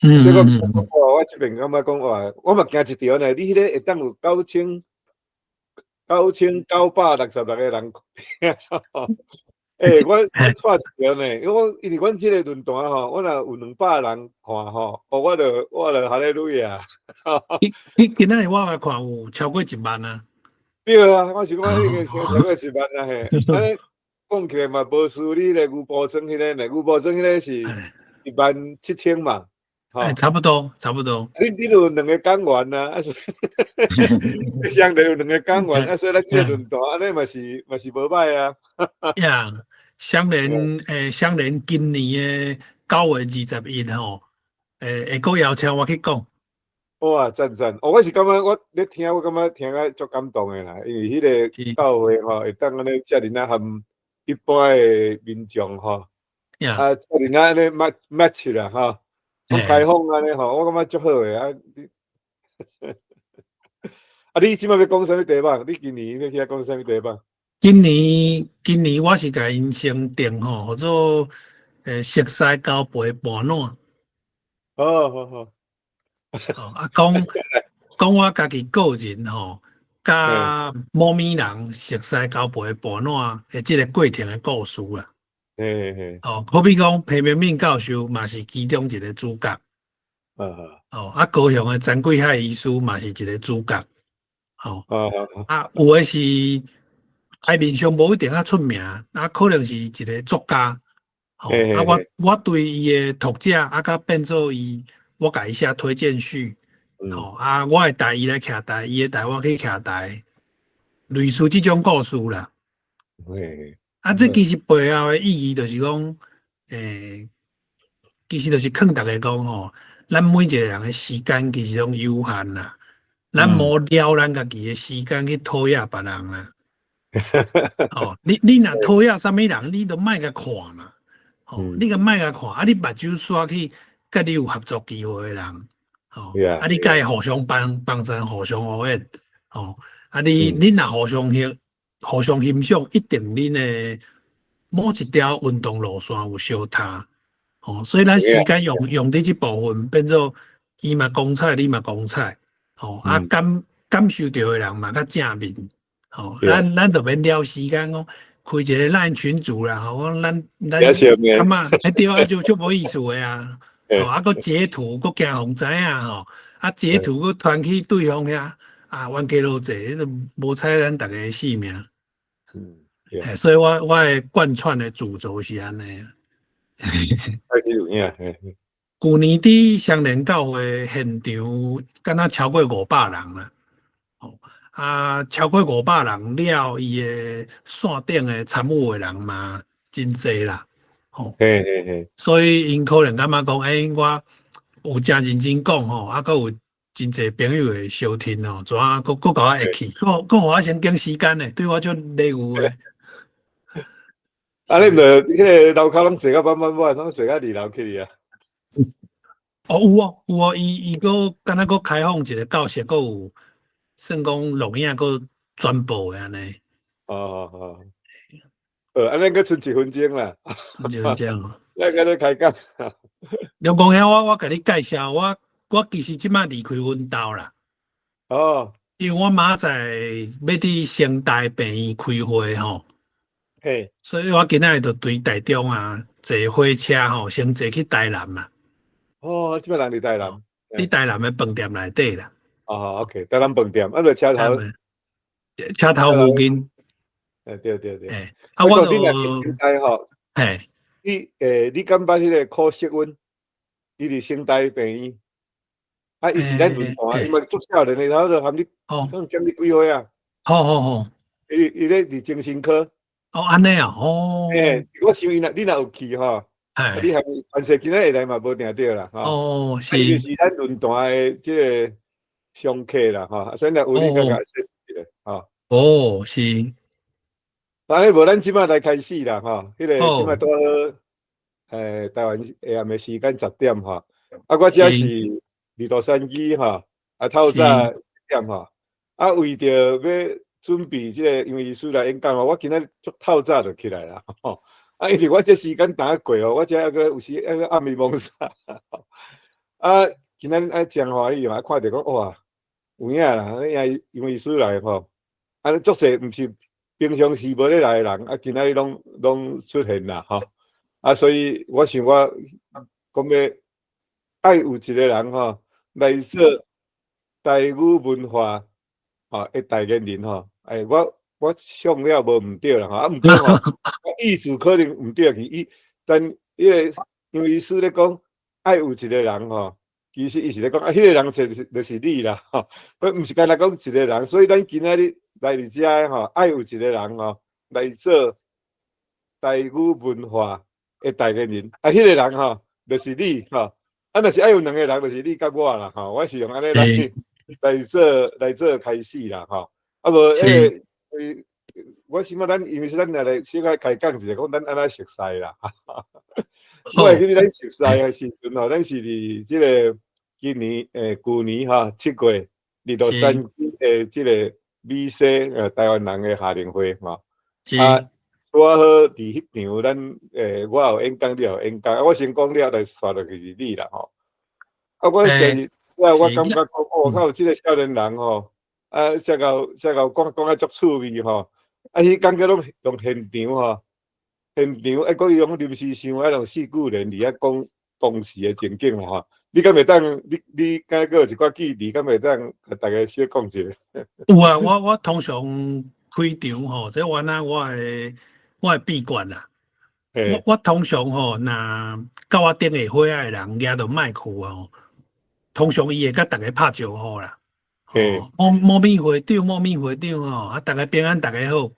所以我嗯，我这边感觉讲哇，我嘛行一条呢，你迄个会当有9966个人。我带一条呢，因为阮即个论坛吼，我若有200人看吼，我就哈利路亚。今仔日我来看有超过1万啊。对啊，我想讲已经超过10万啊嘿。安尼讲起来嘛，无输你咧牛埔庄迄个呢，牛埔庄迄个是17000嘛，吼。差不多，差不多。你就有2个讲员啊，相对有2个讲员啊，所以咱即个论坛安尼嘛是无歹啊。呀，相连今年的9月21吼，会阁邀请我去讲。哇，赞！我是感觉我咧听，我感觉听啊足感动诶啦，因为迄个教会吼，会当安尼遮尔啊含一般诶民众吼，遮尔啊安尼match 啦吼，咁开放安尼吼，我感觉足好诶啊！你即摆要讲啥物题目？你今年要去讲啥物题目？今年我是甲因先定吼，或者熟悉交陪伴暖。好。讲我家己个人吼，甲某物人熟悉交陪伴暖诶，即个过程诶故事啦。好比讲皮面面教授嘛是其中一个主角。高雄诶陈贵海医师嘛是一个主角。有诶是台面上无一定较出名，可能是一个作家。我对伊诶读者甲变做我甲伊写推荐序。我会带伊来徛台，伊会带我去徛台，类似即种故事啦。这其实背后的意义就是讲，其实就是劝大家讲吼，咱每一个人的时间其实拢有限啦，咱无了咱家己的时间去讨厌别人啦。你若讨厌啥物人，你都莫甲看嘛。你甲莫甲看，你目睭刷去，甲你有合作机会的人。你甲伊互相帮衬，互相互援。你若互相欣赏，一定恁的某一条运动路线有相踏。所以咱时间用伫即部分，变做伊嘛光彩，你嘛光彩。感受到的人嘛较正面。咱就免了时间讲开一个咱群组啦。咱感觉对就无意思的啊。搁截图，搁惊互知影截图搁传去对方遐冤家路济，就无采咱逐个性命。所以我的贯穿的主轴是安尼。开始有影。去年伫双连教会现场，敢若超过500人啦。超过500人了，伊的线顶的参与的人嘛真济啦。所以因可能感觉讲，我有真认真讲搁有真济朋友会收听怎搁甲我会去，搁互我先经时间呢，对我足礼遇的。你毋着迄个楼骹拢坐到满，拢坐到2楼去啊？有伊搁敢若搁开放一个教室，搁有算讲录影搁转播的安尼。安尼搁剩1分钟啦。剩1分钟。咱搁咧开讲。你讲遐我甲你介绍，我其实即摆离开阮兜啦。因为我明仔载要伫成大病院开会吼。所以我今仔日就对台中坐火车先坐去台南嘛。即摆人伫台南。伫台南的饭店内底啦。OK， 台南饭店，就车头附近。对。我你若去成大吼，你敢捌迄个柯锡温？伊伫成大病院，伊是咱论坛，伊嘛足少年的，然后就含你，可讲你几岁啊？好。伊咧伫精神科。安尼啊。我想你若有去吼，你还凡是今仔会来嘛无定着啦。是。伊就是咱论坛的即个常客啦所以若有你甲说一下是。安尼无咱即摆来开始啦迄个即摆拄好台湾下暗的时间10点我遮是伫洛杉矶透早1点为着要准备即个，因为医师来演讲我今仔足透早就起来啦因为我这时间打过哦，我这还个有时还个暗暝蒙煞。啊，今仔啊真欢喜嘛，看到讲哇，有影啦，因为师来吼，啊，足势毋是平常时无咧来的人，啊，今仔日拢出现啦吼，啊，所以我想我讲要爱有一个人吼来做台语文化吼的代言人吼，我想了无毋对啦吼，啊，毋过吼，意思可能毋对去，但因为师咧讲爱有一个人吼。其实伊是咧讲，迄个人就是你啦，吼，佢毋是干那讲一个人，所以咱今仔日来伫遮吼，爱有一个人吼来做台语文化的代言人，啊，迄个人吼就是你吼，啊，若是爱有两个人，就是你甲我啦，吼，我是用安尼来做开始啦，吼，啊无我想讲因为咱来小可开讲一下，讲咱安怎熟悉啦。我会记得咱熟悉的时阵吼，咱是伫即个今年旧年哈7月伫洛杉矶即个美西台湾人的夏令会吼。啊，我好伫迄场咱我有演讲，你有演讲，我先讲了，来刷落去是你啦吼。啊，我是我感觉讲，我靠，即个少年人吼，啊，才够讲啊足趣味吼，啊，迄感觉拢用现场吼。现场还佫用临时想啊，用4句连伫遐讲当时的情景吼。你敢袂当？你敢佫有一寡记忆，敢袂当甲大家小讲一下？有啊，我通常开场吼，这原来我的闭关啦。我通常吼，若到我顶下伙仔的人举着麦克吼，通常伊会甲大家拍招呼啦。莫咪会长吼，啊，大家平安，大家好。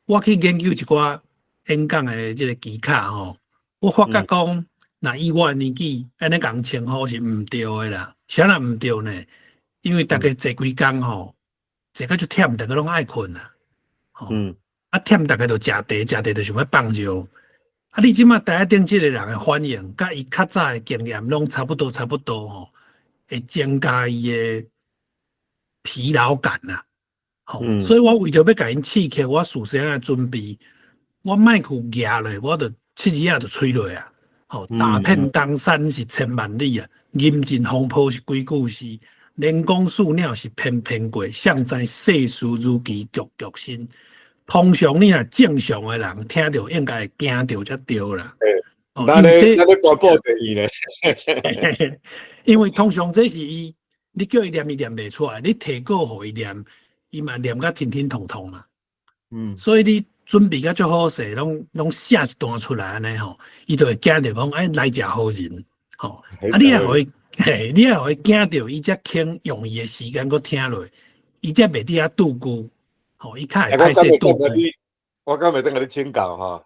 我去研究一寡演讲的即个技巧吼，我发觉讲，若以我年纪安尼共称呼是毋对的啦。啥人毋对呢？因为大家坐规工吼，坐到就忝，大家拢爱困啦。啊忝，大家就食茶就想要放尿。啊，你即马台下顶即个人的反应，甲伊较早的经验拢差不多吼，会增加伊的疲劳感啦。所以我为着要甲因刺激，我事先啊准备。我麦克夹落，我就七字仔就吹落啊！大片东山是千万里啊，吟尽风波是几句诗，连讲树鸟是翩翩过，想知世事如棋局局新。通常你若正常的人听到应该会惊到才对啦。那你广播第一呢？因为通常这是伊，你叫伊念伊念袂出来，你提稿互伊念，伊嘛念甲天天通通嘛。所以你。准备甲足好势，拢写一段出来安尼吼，伊就会惊着讲，来者好人，吼。啊，你也互伊惊着，伊才肯用伊的时间搁听落，伊才袂伫遐拄久，吼，伊较会歹势拄久。我敢袂当甲你请教吼，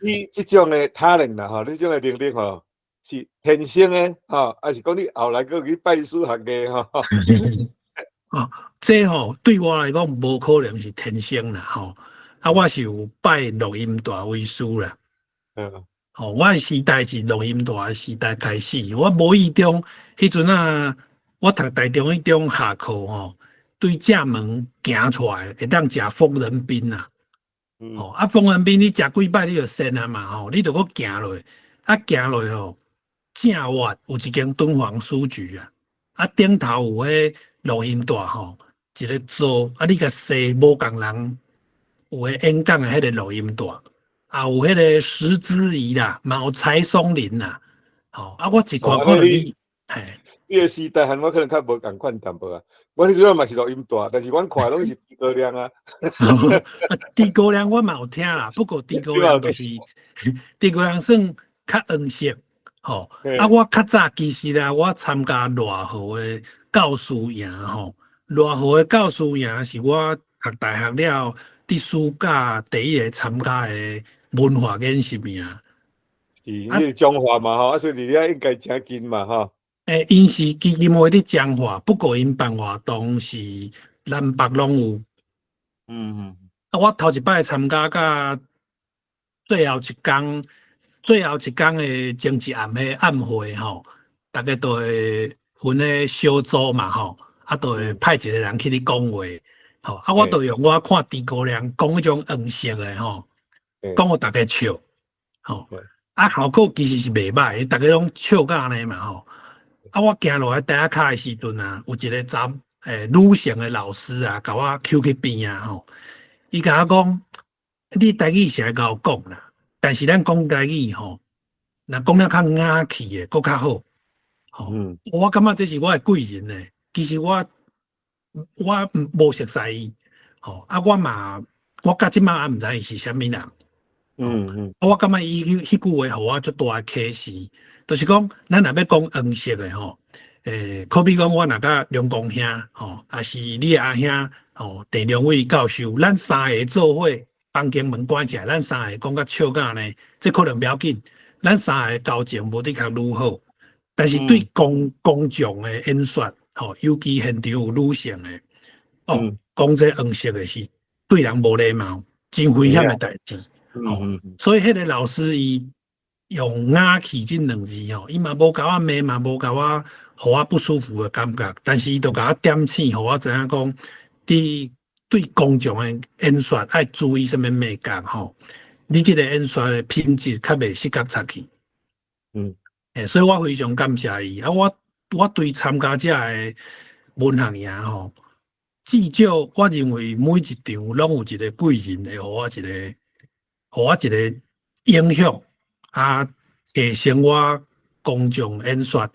你即种的talent啦吼，你即种的能力吼，是天生的吼，还是讲你后来搁去拜师学艺吼？这吼对我来讲，无可能是天生啦，吼。啊，我是有拜录音大为师啦。我的时代是录音大的时代开始。我无意中，迄阵啊，我读台中迄种下课吼，对正门行出来，会当食疯人冰啦。啊，疯人冰你食几摆你就sen啊嘛吼，你就搁行落，啊行落吼，正外有一间敦煌书局啊，啊顶头有迄录音大吼，一个做啊，你甲说无共人。有诶演讲诶，迄个录音带，啊有迄个石之仪啦，嘛有柴松林啦，啊我一看可能你个时代和我可能较无共款淡薄啊。我迄阵嘛是录音带，但是阮看拢是诸葛亮啊。诸葛亮我嘛有听啦，不过诸葛亮就是诸葛亮算较黄色，啊我较早其实啦，我参加赖和诶教师营赖和诶教师营是我读大学了。伫暑假第一个参加的文化演习啊，是你是彰化嘛吼，所以离遐应该诚近嘛吼。因是基金会伫彰化，不过因办活动是南北拢有。我头一摆参加，甲最后一天的前一暗的暗会吼，大家都会分咧小组嘛吼，啊，都会派一个人去你讲话。我都用我看诸葛亮讲迄种黄色的吼，讲互大家笑，吼，效果其实是袂歹，大家拢笑甲安尼嘛吼。我行落来第一骹的时阵啊，有一个女性的老师啊，甲我揪去边啊吼，伊甲我讲，你台语是爱甲我讲啦，但是咱讲台语吼，若讲了较雅气的，佫较好。吼，我感觉这是我的贵人呢。其实我无熟悉伊，吼我到即马也毋知伊是啥物人。我感觉伊迄句话互我足大启示，就是讲咱若要讲黄色的吼，可比讲我若甲梁公兄吼，也是你的阿兄吼，陈良伟教授，咱三个做伙，房间门关起来，咱三个讲甲笑甲呢，这可能不要紧，咱三个交情无得较愈好。但是对公众的演说，吼，尤其现场有女性的，讲这黄色的是对人无礼貌，真危险的代志。所以迄个老师伊用雅气这两字吼，伊嘛无甲我骂，嘛无甲我，互我不舒服的感觉。但是伊就甲我点醒，互我知影讲，对公众的演说爱注意什么美感吼，你这个演说的品质较袂失角差去。所以我非常感谢伊啊！我对参加者的文学营吼，至少我认为每一场拢有一个贵人会互我一个影响啊，提升我公众演说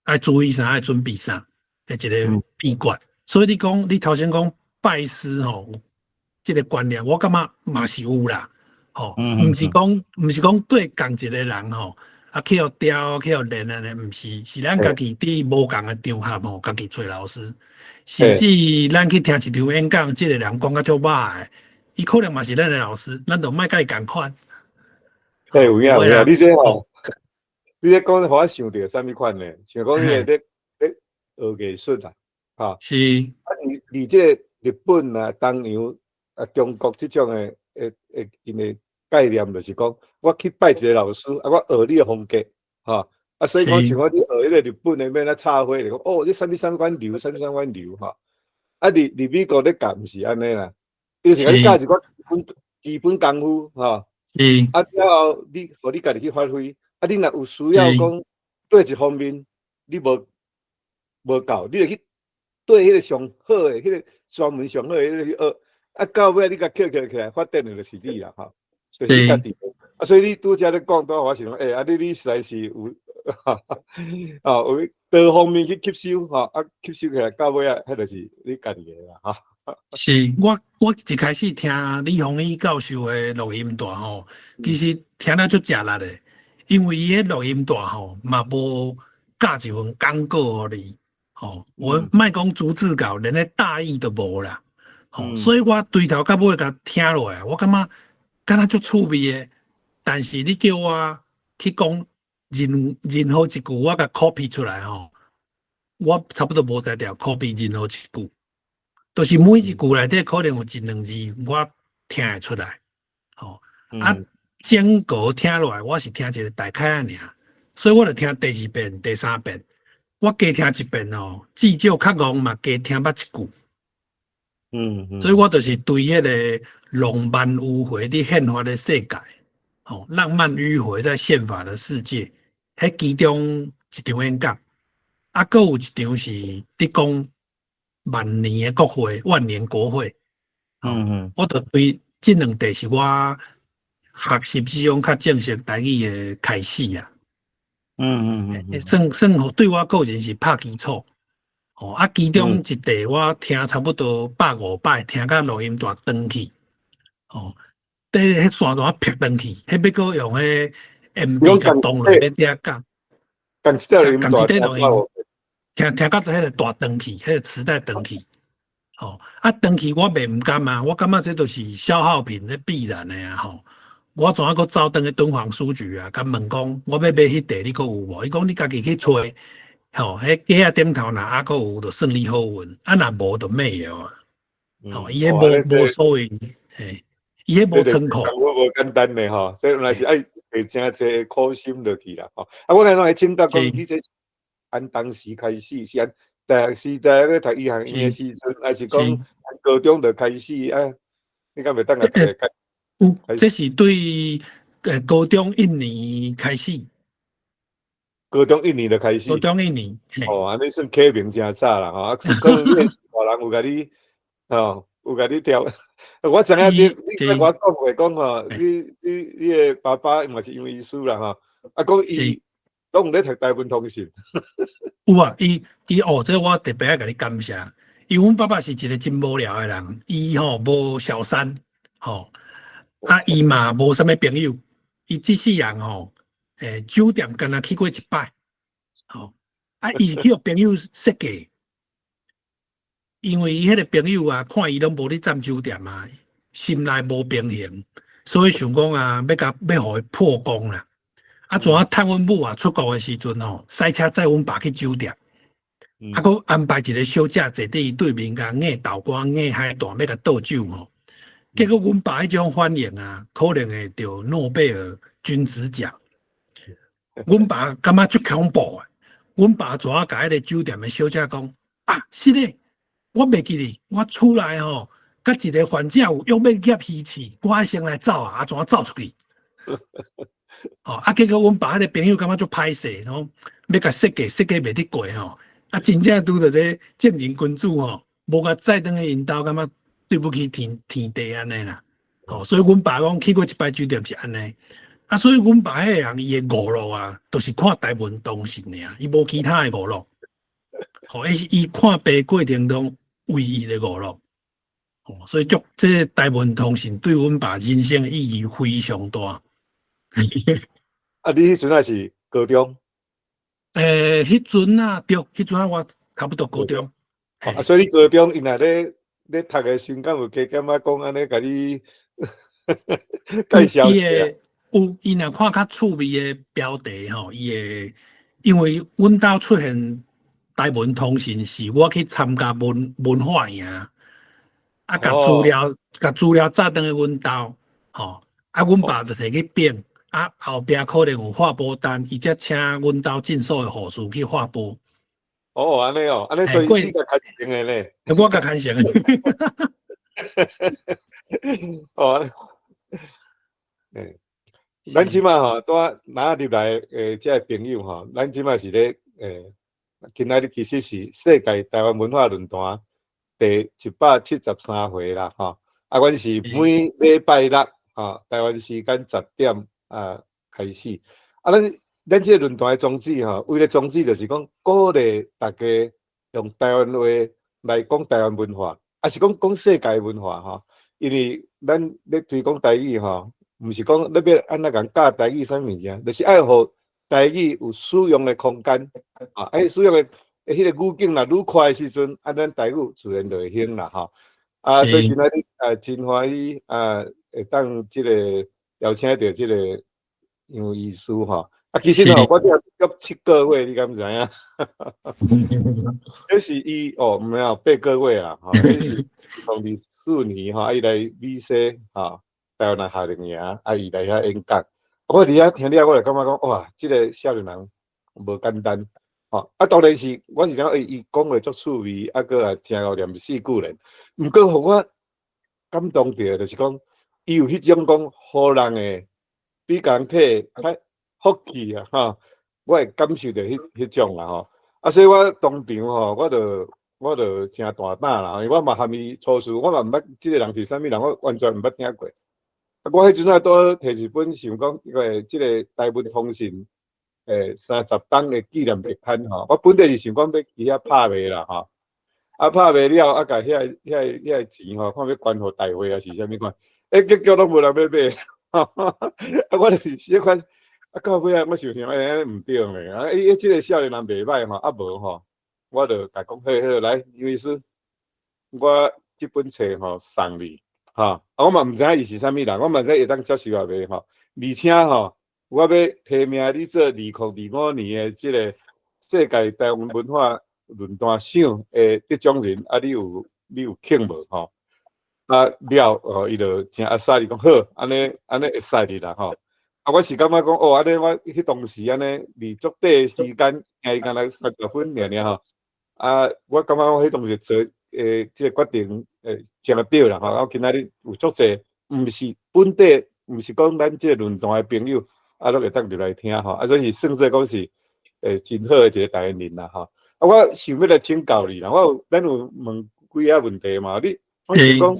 爱注意啥，爱准备啥的一个秘诀。所以你头先讲拜师吼，这个观念我感觉嘛是有啦，吼，毋是讲对共一个人吼。去互调，去互练安尼，毋是，是咱家己伫无共的场合吼，家己找老师。甚至咱去听一场演讲，即个人讲甲足歹的，伊可能嘛是咱的老师，咱就莫甲伊共款。有影，你这吼，你这讲互我想到啥物款呢？像讲迄个咧学艺术啦，哈。是。你这日本啊、东洋啊、中国这种的因的概念就是讲，我去拜一个老师，我学你的风格，所以讲像我你学迄个日本的免插花，就讲哦，你三款流，三款流，你美国咧教毋是安尼啦，有时你教一个基本功夫，了后你互你家己去发挥，你若有需要讲对一方面你无够，你就去对迄个上好的，迄个专门上好的迄个去学，到尾你甲捡起来发展的就是你啦，就是家己，所以你拄则咧讲到，我想讲，你实在是有，有多方面去吸收，吸收起来到尾迄就是你家己的啦，是我一开始听李宏毅教授的录音带吼，其实听了足食力的，因为伊的录音带吼嘛无教一份讲稿互你，我莫讲逐字稿，连个大意都无啦，所以我对头到尾甲听落来，我感觉。敢若足趣味的，但是你叫我去讲任何一句，我甲 copy 出来吼，我差不多无才调 copy 任何一句，就是每一句内底可能有一两字我听会出来，整个听落来我是听一个大概尔，所以我就听第二遍、第三遍，我加听一遍吼，至少较戆嘛加听捌一句。所以我就是对迄个浪漫迂回的宪法的世界，浪漫迂回在宪法的世界，迄其中一场演讲，搁有一场是伫讲万年的国会、万年国会，我就对这两题是我学习使用较正式台语的开始啊，算对我个人是拍基础。其中一题我听差不多150摆，听到录音带断去，迄线段撇断去，迄要搁用迄 MP 甲动落咧遐讲，讲一底录音，听到迄个大断去，迄个磁带断去，断去我袂毋甘啊，我感觉这都是消耗品，这必然的啊，我怎啊搁走转去敦煌书局啊，甲问讲，我要买迄地，你搁有无？伊讲你家己去找。迄鸡仔点头若阁有，就算你好运；若无就没有啊。伊迄无所谓，伊迄无参考。我无简单的吼，所以原来是爱费真济苦心落去啦。我看到还请教讲，你这按当时开始是按大学时代咧读医学院的时阵，还是讲高中就开始啊？你敢袂当个这是对高中1年开始，高中1年就开始。高中1年，哦，安尼算启明真早啦，吼，啊，可能你是大人有甲你，吼，有甲你调。我知影你跟我讲过，讲吼，你的爸爸嘛是因为医师啦，吼，啊，讲伊拢咧读台湾通信。有啊，伊这我特别爱甲你感谢，因为阮爸爸是一个真无聊的人，伊无小三，啊，伊嘛无啥物朋友，伊即世人酒店敢若去过1摆，啊，伊迄个朋友设计，因为伊迄个朋友啊，看伊拢无咧占酒店啊，心内无平衡，所以想讲啊，要互伊破功啦。啊，怎啊趁阮母啊出国的时阵赛车载阮爸去酒店，啊，佮安排一个小姐坐伫伊对面，甲硬豆干、硬海带，要甲倒酒结果阮爸迄种反应啊，可能会得诺贝尔君子奖。阮爸感觉足恐怖的，阮爸怎啊甲迄个酒店的小姐讲啊，是咧，我袂记哩，我厝内甲一个患者有约要夹鱼翅，我先来走啊，怎啊走出去？结果阮爸迄个朋友感觉足歹势，要甲设计袂得过真正拄着这正人君子无甲载转去因兜，感觉对不起天地安尼啦。所以阮爸讲去过1摆酒店是安尼，所以阮爸迄个人伊的娱乐啊，都是看台湾通信尔，伊无其他的娱乐。伊看病过程中唯一的娱乐。所以这台湾通信对阮爸人生意义非常大。啊，你迄阵也是高中？迄阵啊，对，迄阵我差不多高中。所以你高中因若咧读的时间有加减啊，讲安尼甲你介绍一下。伊若看较趣味的标题伊会因为阮兜出现台湾通信，是我去参加文化营，甲资料载转去阮兜，阮爸就摕去编。后壁可能有划拨单，伊才请阮兜进所的护士去划拨。安尼安尼，所以你甲牵成的咧？我甲牵成的。咱即马带拿入来这朋友咱即马是咧今仔日其实是世界台湾文化论坛第173回啦阮是每礼拜六台湾时间10点。开始咱这个论坛的宗旨为了宗旨就是讲鼓励大家用台湾话来讲台湾文化，是讲世界文化因为咱咧推广台语毋是讲你要安怎讲教台语啥物件，就是爱互台语有使用的空间使用的迄个语境若愈快的时阵，咱台语自然就会兴啦所以今仔日真欢喜会当这个。邀请到这个杨医师其实我只约7个月，你敢知影？那是伊没有8个月啊，那是2014年伊来美西台湾来夏令营，伊来遐演讲。我伫遐听了，我就感觉讲哇，这个少年人无简单当然是我是讲伊讲话足趣味，个真有念4句人。毋过互我感动着，就是讲。伊有迄种讲，互人诶比人体较福气我会感受到迄种啦所以我当场我就真大胆啦，因为我嘛含伊初事，我嘛毋捌即个人是啥物人，我完全毋捌听过。我迄阵拄摕一本想讲，即个台湾通信30档诶纪念月刊我本来是想讲要去遐拍卖啦拍卖了甲遐个钱看要捐互大会是啥物款。结果拢无人要买，我就是迄款到尾我想毋对咧，即个少年人袂歹无我就甲讲好来，杨医师，我即本册送你我嘛毋知影伊是啥物人，我嘛知会当接受也袂而且我要提名你做2025年的即个世界台湾文化论坛奖的得奖人你有肯无伊就真阿塞，伊讲好，安尼会使你啦我是感觉讲安尼我迄当时安尼离足短的时间，敢若30分尔我感觉我迄当时做即个决定真对啦我今仔日有足济，毋是本地毋是讲咱即个论坛的朋友都会当入来听吼，所以算说讲是真好的一个代言人啦吼。我想要来请教你啦，咱有问几啊问题嘛？我想讲，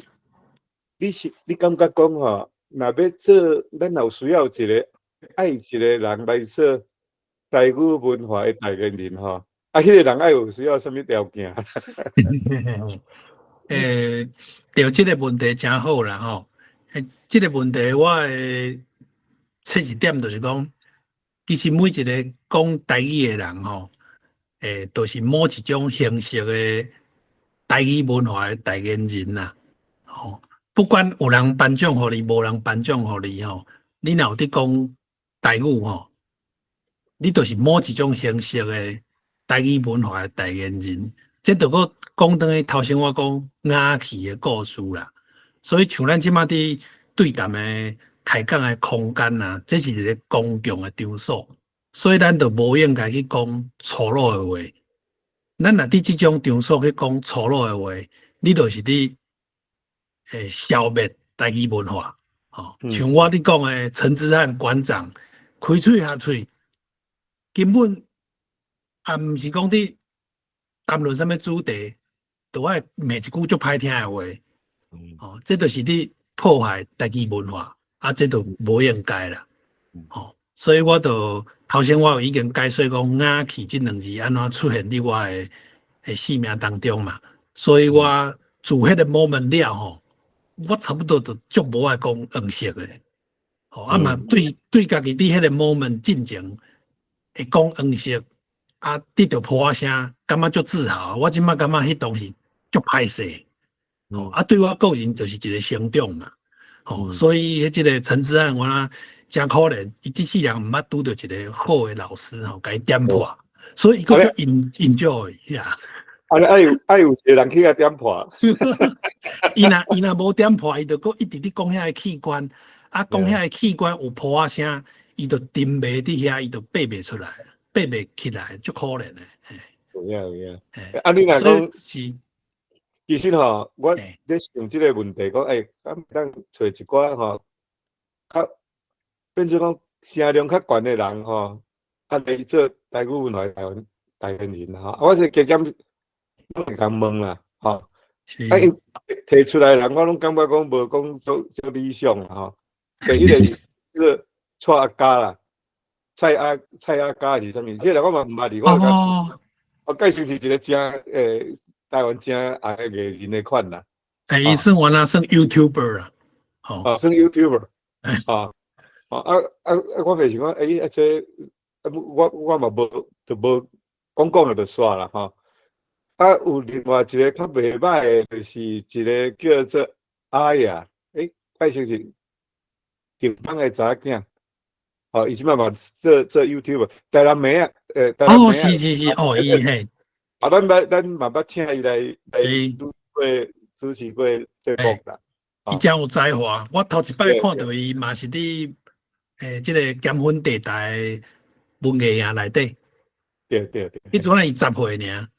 你感觉讲吼，若要做，咱有需要一个爱一个人来做台语文化的代言人吼，迄个人爱有需要什么条件？对，这个问题真好啦吼。这个问题我的切入点就是讲，其实每一个讲台语的人吼，都是某一种形式的台语文化的代言人啦。吼，不管有人颁奖给你，无人颁奖给你吼，你若有伫讲台语吼，你就是某一种形式的台语文化的代言人。这就个讲等于头先我讲雅气的故事啦，所以像咱即马伫对谈的开讲的空间啊，这是一个公共的场所，所以咱就无应该去讲粗鲁的话。咱若伫即种场所去讲粗鲁的话，你就是伫消灭台语文化。像我伫讲的陈之汉馆长开嘴合嘴，根本也毋是讲伫谈论什么主题，都爱骂一句足歹听的话，这就是你破坏台语文化，这就无应该啦。所以我就头先我有已经解说讲雅气这两字安怎出现伫我的生命当中嘛，所以我自迄个 moment 了吼，我差不多就足无爱讲黄色的，嘛对家己伫迄个 moment 进前会讲黄色。得到破声，感觉足自豪。我即摆感觉迄当时足歹势，对我个人就是一个成长嘛。所以即个陈之汉，我真可怜，伊即世人毋捌拄到一个好的老师甲伊点破，所以伊个叫 enjoy 呀。爱有一个人去甲点破，伊若无点破，伊就搁一直伫讲遐个器官，讲遐个器官有破声，伊就沉迷伫遐，伊就爬袂出来。爬袂起来，足可怜的。有影。你若讲是，其实吼，我咧想即个问题，讲敢当找一寡吼，变成讲声量较悬的人吼，来做台语文化代言人吼。我是加减拢会共问啦，吼。提出来的人，我拢感觉讲无讲足理想啦，吼。第一个是个蔡阿家啦。蔡阿家是啥物？这个我嘛毋捌哩，我介绍是一个真台湾真红的艺人的款啦。伊算我那算 YouTuber 啦，算 YouTuber，我袂想讲，这我嘛无讲了就煞啦，有另外一个较袂歹的，就是一个叫做阿雅，介绍是顶帮的查囝。伊即摆嘛做 YouTube， 台南妹啊，台南妹啊，是，伊嘿，咱嘛捌请伊来主持过节目啦。伊真有才华，我头一摆看到伊嘛是伫即个咸粉地带文艺营内底。对。迄阵伊10岁尔。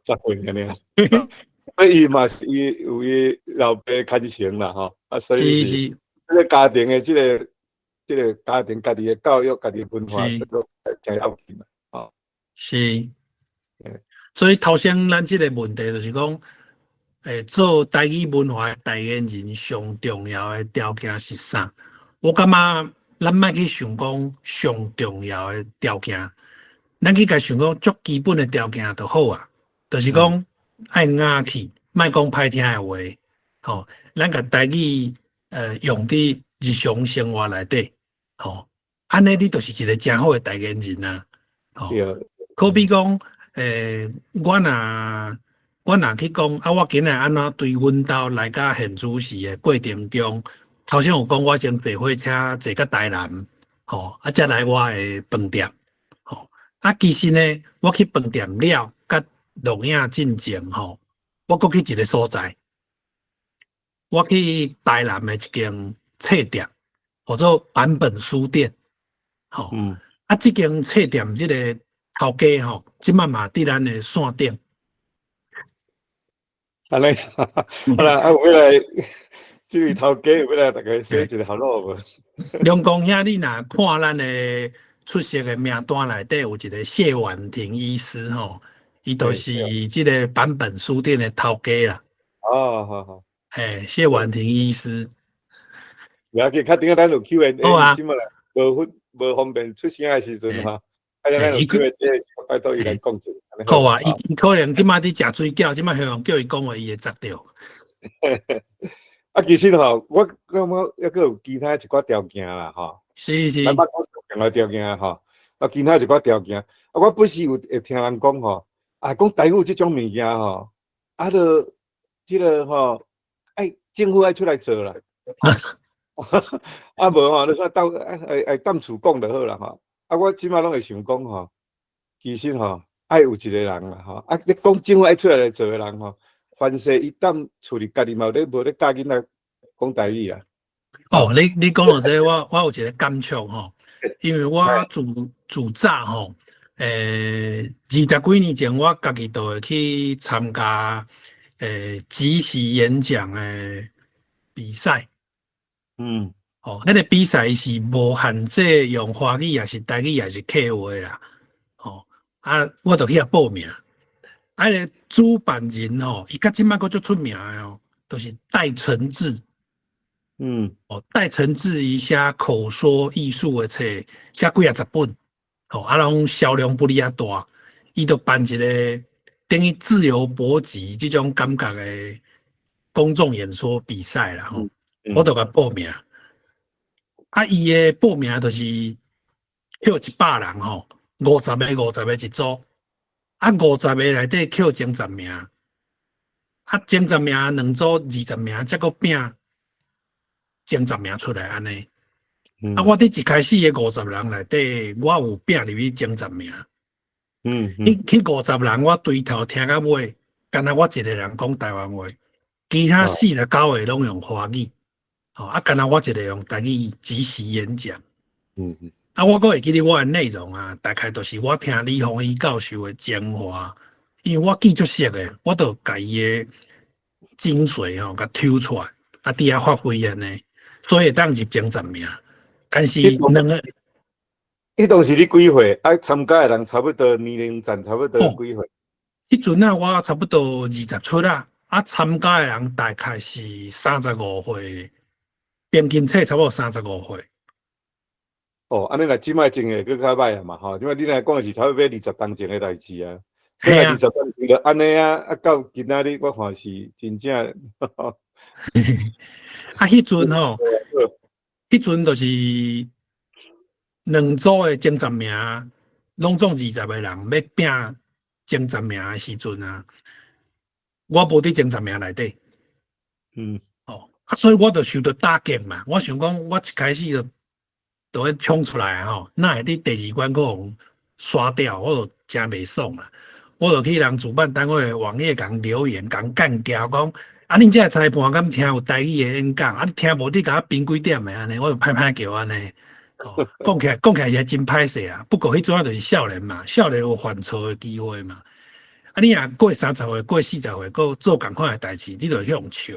10岁尔。伊嘛是伊有伊老爸开始成啦吼，所以是这个家庭的这个家庭家己的教育、家己的文化，是个真要紧嘛。是。所以头先咱这个问题就是讲，做台语文化的代言人上重要的条件是啥？我感觉咱莫去想讲上重要的条件，咱去甲想讲足基本的条件就好啊。就是讲爱雅气，莫讲歹听的话，咱甲台语用伫日常生活内底。安尼你就是一个真好的代言人啊！可比讲，我若去讲我今日安怎对阮兜来甲现主时的过程中，头先有讲我先坐火车坐到台南，才来我的饭店，其实呢，我去饭店了，甲录影进前，我搁去一个所在，我去台南的一间册店。或者版本书店，这间册店这个头家即摆嘛伫咱的线顶。安尼，好啦，我来这位头家有要来大家说一个好路无？梁公兄，你若看咱的出席的名单内底有一个谢婉婷医师吼，伊就是这个版本书店的头家啦。哦，好，谢婉婷医师。了解，较顶下咱有 Q&A，即马无方便出声的时阵哈，咱有 Q&A，拜托伊来讲者。好啊，伊可能即马伫食水饺，即马希望叫伊讲话，伊会摘着。其实吼，我感觉还佫有其他一寡条件啦，吼。是。咱捌讲上个条件吼，其他一寡条件，我本时有会听人讲吼，讲台语即种物件吼，著即个吼，政府爱出来做啦。无吼，你说踮厝讲就好啦吼。我即马拢会想讲吼，其实吼，爱有一个人啦吼，你讲政府爱出来做的人吼。凡是伊踮厝里家己嘛，无咧教囡仔讲台语啊。你讲到这，我有一个感触吼，因为我自早吼，20几年前，我家己都会去参加即席演讲的比赛。迄个比赛是无限制用华语，也是台语，也是客话啦。我就去报名。个主办人吼，伊甲即摆佫足出名的哦，就是戴承志。戴承志伊写口说艺术的册，写几十本，拢销量不哩大。伊就办一个等于自由搏击这种感觉的公众演说比赛啦。我就甲报名。伊的报名就是叫100人吼，50个一组。50个内底扣前10名，前10名2组20名，才佫拼前10名出来安尼。我伫一开始的50人内底，我有拼入去前10名。去50人，我对头听到尾，干那我一个人讲台湾话，其他49个拢用华语。干那我一个用台语即时演讲。我佫会记得我的内容啊，大概就是我听李鸿毅教授的讲话，因为我记足熟的，我就把伊的精髓吼，甲抽出来，伫遐发挥安尼，所以当入前10名。但是两个，迄当时你几岁？参加的人差不多年龄层差不多几岁？迄阵啊，我差不多20出啦，参加的人大概是35岁，平均册差不多35岁。安尼若即摆真诶，佫较歹啊嘛吼！即摆你来讲是差不多要20当前诶代志啊。所以20当前就安尼啊，到今仔日我看是真正。迄阵吼，迄阵就是2组诶前10名，拢总20个人要拼前10名诶时阵啊，我无伫前10名内底。所以我就受到打击嘛。我想讲，我一开始就要冲出来吼，哪会伫第2关佫互刷掉，我就真袂爽啦。我就去人主办单位的网页共留言，共干掉讲，恁这裁判敢听有台语的演讲，听无你甲我评几点的安尼，我就歹叫安尼。讲起来是真歹势啦。不过迄阵就是少年嘛，少年有犯错的机会嘛。你若过30岁、过40岁，佫做共款的代志，你就向笑。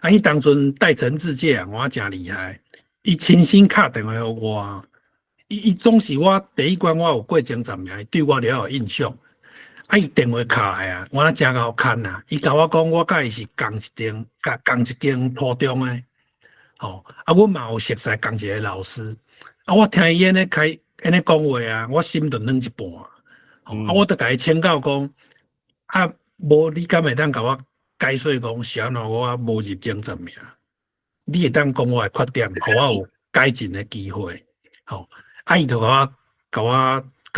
迄当阵戴承志这人，我真厉害。伊亲身敲电话互我，伊总是我第1关我有过前10名，对我了有印象。伊电话敲来啊，我真够牵啊！伊甲我讲，我甲伊是共一间初中诶，阮嘛有熟悉共一个老师。我听伊安尼讲话啊，我心就软一半。我就甲伊请教讲，无你敢会当甲我解说讲是安怎我无入前10名？你会当讲我的缺点，互我有改进的机会。伊就甲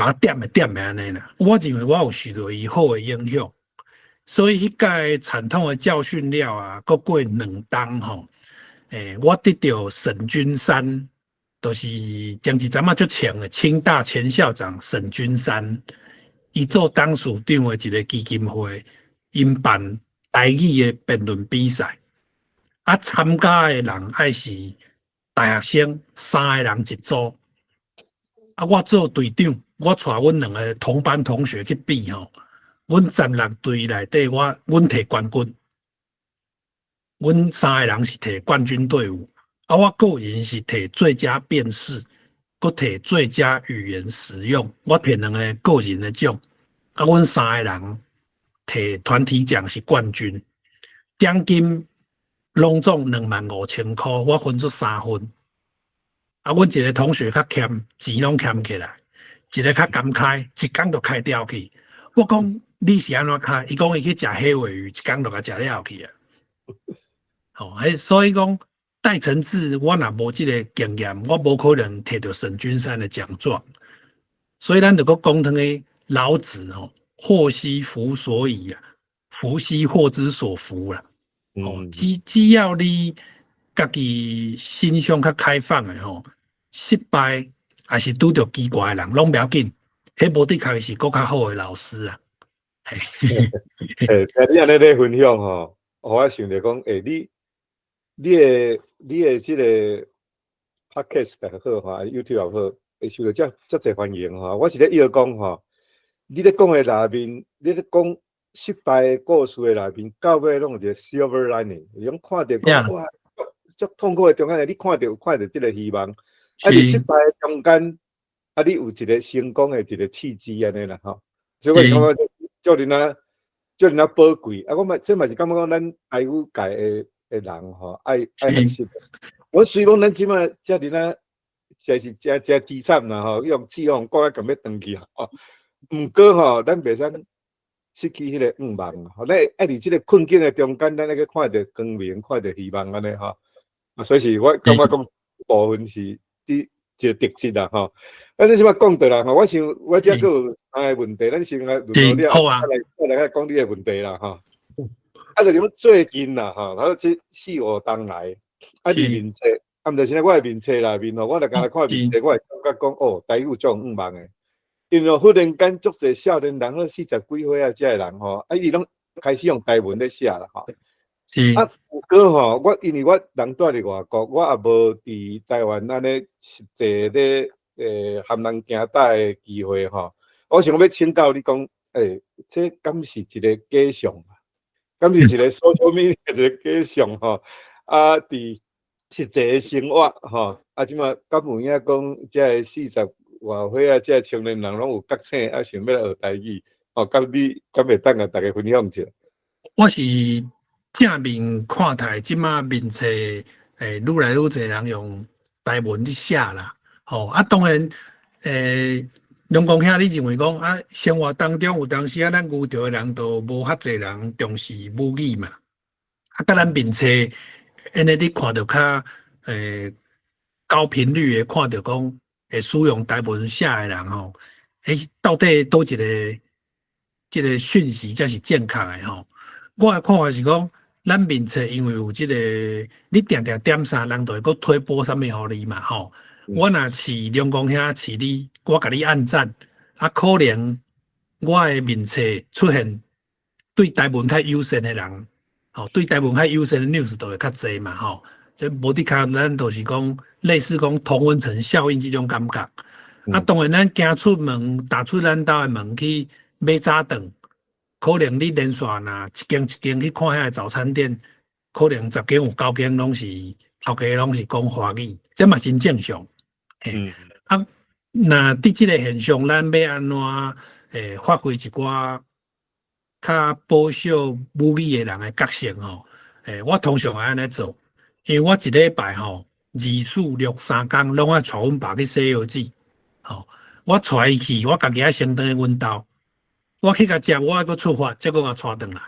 我点的安尼啦。我认为我有受到伊好的影响，所以迄届惨痛的教训了啊，佫过2冬吼。我得到沈君山，就是前一阵仔足强的清大前校长沈君山，伊做董事长的一个基金会，因办台语的辩论比赛。参加的人爱是大学生，3个人一组。我做队长，我带阮2个同班同学去比吼，阮16队内底，阮摕冠军。阮3个人是摕冠军队伍，我个人是摕最佳辨识，佮摕最佳语言使用，我摕2个个人的奖。阮3个人摕团体奖是冠军，奖金拢总25,000块，我分出3分。阮一个同学较欠，钱拢欠起来，一个较感慨，一工就开掉去。我讲你是安怎开？伊讲伊去食黑尾鱼，一工就甲食了去啊。所以讲戴承志，我若无这个经验，我无可能摕到沈君山的奖状。所以咱就讲讲堂的老子祸兮福所倚啊，福兮祸之所伏啦。只要你家己心胸较开放的失败还是拄到奇怪的人，拢不要紧。迄无的确是更较好的老师啊。你安尼咧分享我想着讲，你的这个 podcast 也好，YouTube 也好，会受到遮侪欢迎我是咧要讲你咧讲的内面，你咧讲失败故事的内面，到尾拢有一个 silver lining， 种看到讲哇，足痛苦的中间，你看到这个希望。你失败的中间，你有一个成功的一个契机安尼啦所以我感觉叫人啊宝贵我这嘛是感觉讲咱台语界的人爱学习。我虽讲咱即马遮人啊，实是真凄惨啦用气讲讲咁要转去毋过咱袂使失去迄个愿望咱爱伫即个困境的中间，咱去看到光明，看到希望安尼所以是我感觉讲部分是一个特质啦你即马讲到啦我想我遮个有3个问题，咱先来轮到了，再来讲你的问题啦就最近啦这死我当来你面册毋就是我的面册内面我就刚才看面册，我会感觉讲台语有种愿望的，因为忽然间足侪少年人40几岁这个人伊拢开始用台文咧写啦不过我因为我人住伫外国，我也无伫台湾安尼实际咧和人行搭的机会我想要请教你讲，这敢是一个假象敢是一个social media一个假象伫实际的生活即马敢有影讲这40外岁这青年人拢有觉醒想要学台语敢会当甲大家分享一下？我是正面看待即马面册愈来愈侪人用台文去写啦当然龙公兄，你认为讲生活当中有当时咱遇到的人都无遐侪人重视母语嘛甲咱面册安尼你看到较高频率的看到讲会使用台文写的人到底倒一个这个讯息才是正确的我的看法是讲，咱面册因为有这个，你定点啥人就会佮推播啥物互你嘛我若是龙公兄是你，我甲你按赞可能我的面册出现对台文较友善的人对台文较友善的 news 就会较侪嘛这无的确咱就是讲类似讲同温层效应这种感觉当然咱行出门踏出咱兜的门去买早顿，可能你连续一间去看遐早餐店，可能10间有9间拢是头家拢是讲华语，这嘛真正常那伫即个现象，咱要安怎发挥一寡较保守母语的人的角色我通常会安尼做，因为我一礼拜2、4、6、3天拢爱带阮爸去西药记我带伊去，我家己爱先回阮兜，我去甲食，我爱佫出发，再佫甲带回来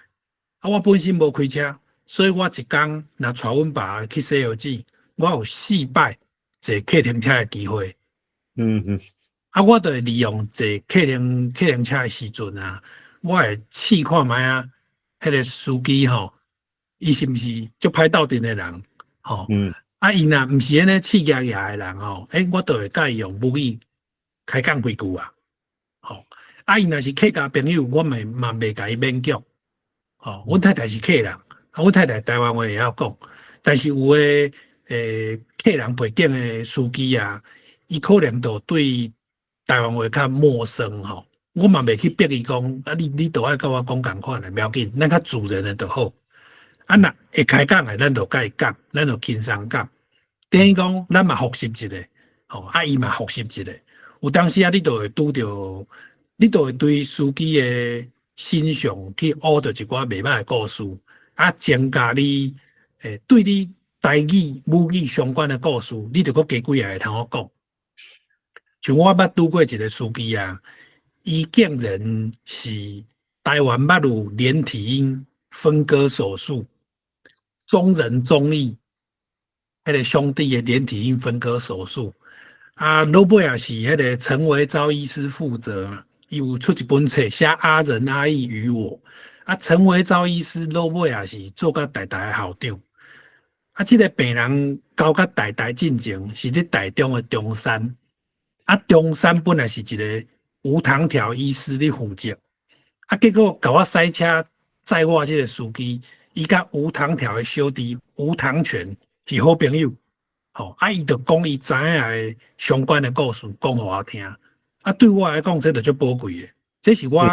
我本身无开车，所以我一天若带阮爸去西药记，我有4摆坐客停车的机会我就会利用坐客停车的时阵我会试看卖迄个司机伊是毋是足歹斗阵的人伊若毋是安尼气压压的人我就会甲伊用母语开讲几句伊若是客家朋友，我嘛袂甲伊勉强阮太太是客人阮太太台湾话会晓讲，但是有的客人背景的司机伊可能就对台湾话较陌生我嘛袂去逼伊讲你都爱甲我讲共款的，不要紧，咱较自然的就好若会开讲诶，咱就甲伊讲，咱就轻松讲。等于讲，咱嘛复习一下，伊嘛复习一下。有当时你就会拄着，你就会对司机诶形象去学到一寡袂歹诶故事，增加你对你台语、母语相关诶故事，你就搁加几个会通好讲。像我捌拄过一个司机啊，伊竟然是台湾捌有连体婴分割手术，中人中义，迄个兄弟的连体婴分割手术。老尾也是迄个陈维昭医师负责嘛，伊有出一本册写阿仁阿义与我。陈维昭医师老尾也是做甲台大的校长。这个病人交甲台大进前是伫台中的中山。中山本来是一个吴唐条医师咧负责。结果甲我塞车载我这个司机，伊甲吴唐条的小弟吴唐全是好朋友。伊就讲伊知影的相关的故事讲互我听，对我来讲，这就足宝贵的。这是我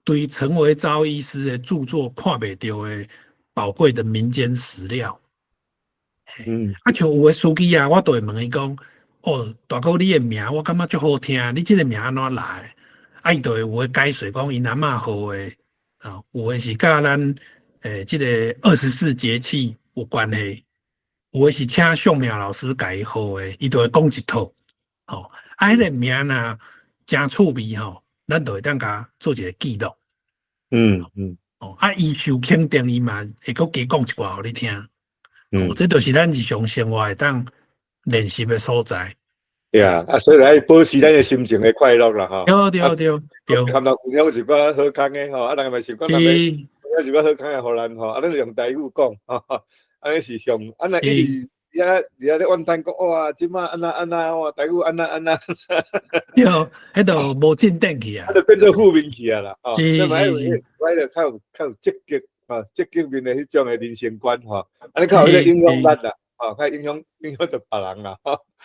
对陈维昭医师的著作看袂到的宝贵的民间史料。像有的司机啊，我都会问伊讲：大哥，你的名我感觉足好听，你这个名安怎来？伊就会有的解说讲，因阿嬷号的有的是甲咱这个24节气有关系。有的是请相命老师改好的，伊就会讲一套。迄个名啊，真趣味咱就会当甲做一个记录。伊受肯定，伊嘛会搁加讲一寡互你听。这就是咱日常生活会当练习的所在。对啊，所以来保持咱的心情的快乐啦，对。看到分享一寡好康的人嘛是讲咱们分享一寡好康的互咱咱就用台语讲安尼是上，那伊咧怨叹讲哇，即马安那哇，台语安那。对，迄度无进展去啊，就变做负面去啊啦，是，我就较有积极积极面的迄种的人生观安尼较有影响咱啦，较影响着别人啦，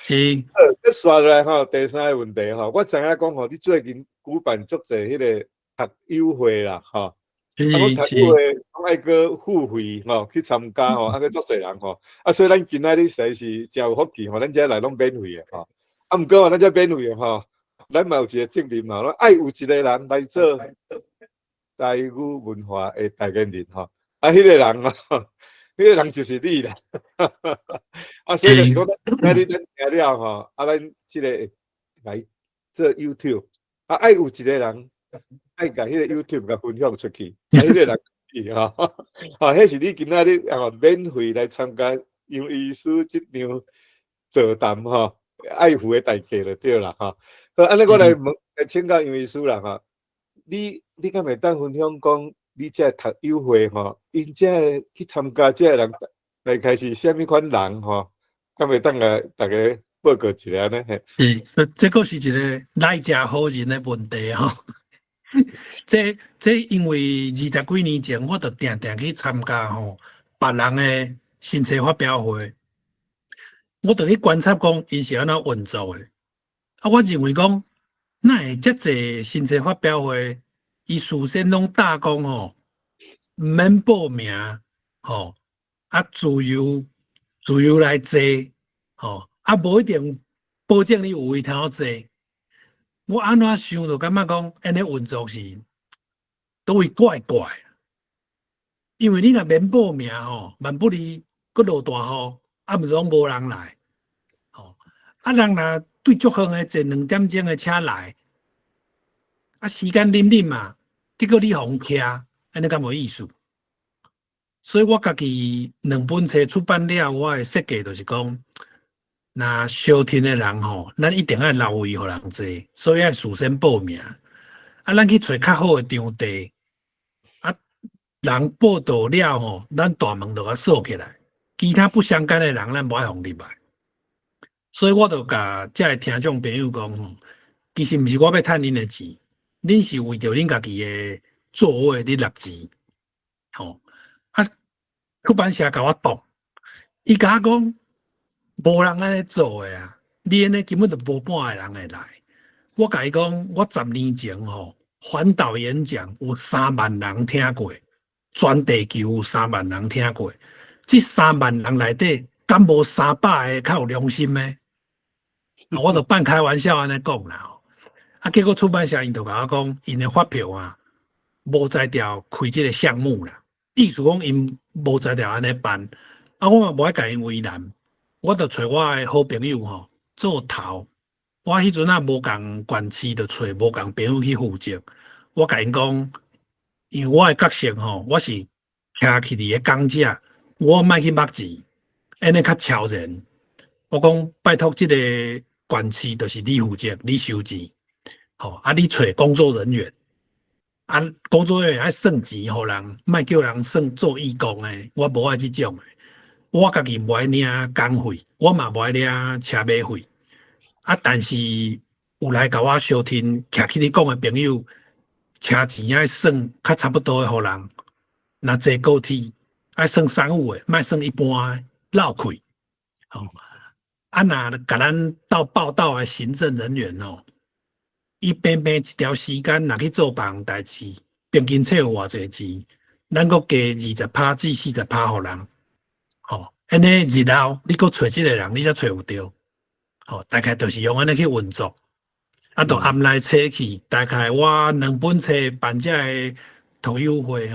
是。再刷来第三个问题我知影讲你最近举办足侪迄个读友会啦，我读友会爱个付费去参加个足侪人所以咱今仔日实在是真有福气咱遮来拢免费的毋过咱遮免费的咱嘛有一个责任咱爱有一个人来做台语文化的代言人迄个人迄个人就是你啦所以就是讲咱听了咱即个来做 YouTube 爱有一个人爱甲迄个 YouTube 甲分享出去，迄个人迄是你今仔日免费来参加杨医师即场座谈爱付的代价就对啦安尼我来请教杨医师啦你敢会当分享讲你这读友会因这去参加这人大概是啥物款人敢会当来大家报告一下呢？是，这个是一个赖家好人的问题这因为20几年前，我就定去参加别人的新车发表会，我就去观察讲伊是安怎运作的。我认为讲，哪会遮济新车发表会，伊事先拢打讲毋免报名自由来坐无一定保证你有位通好坐。我安怎想就感觉讲，安尼运作是都会怪怪，因为你若免报名万不离搁落大雨，毋是拢无人来人若对足远的坐2点钟的车来，时间啉嘛，结果你互徛，安尼敢无意思？所以我家己2本册出版了，我的设计就是讲。那收听的人咱一定要留位互人坐，所以要事先报名。咱去找较好的场地，人报到了咱大门就甲锁起来，其他不相干的人咱无爱互入来。所以我就甲遮个听众朋友讲其实毋是我要趁恁的钱，恁是为着恁家己的座位伫纳钱。出版社甲我讲，伊甲我讲。无人安尼做的你安尼根本就无半个人会来。我甲伊讲，我10年前环岛演讲有3万人听过，全地球有3万人听过，这3万人内底，敢无300个较有良心的？我就半开玩笑安尼讲啦。结果出版社因就甲我讲，因的发票啊，无才调开这个项目啦。意思讲因无才调安尼办，我嘛无爱甲因为难，我就找我的好朋友吼做头。我迄阵啊无共管市，就找无共朋友去负责。我甲因讲，因为我的角色吼，我是徛去伫个讲者，我莫去目字，安尼较超然。我讲拜托，这个管市就是你负责，你收钱。你找工作人员，工作人员爱算钱，互人，莫叫人算做义工诶。我无爱这种诶，我家己无爱领工费，我嘛无爱领车马费。但是有来甲我相听，徛起你讲诶朋友，车钱爱算较差不多诶，互人。若坐高铁爱算商务诶，莫算一般诶，绕开。若甲咱到报道诶行政人员伊平平一条时间，若去做别项代志，平均册有偌济钱，咱阁加20%至40%互人。安尼日后你阁找即个人，你才找有着。大概就是用安尼去运作。就暗来册去，大概我2本册办这个投优惠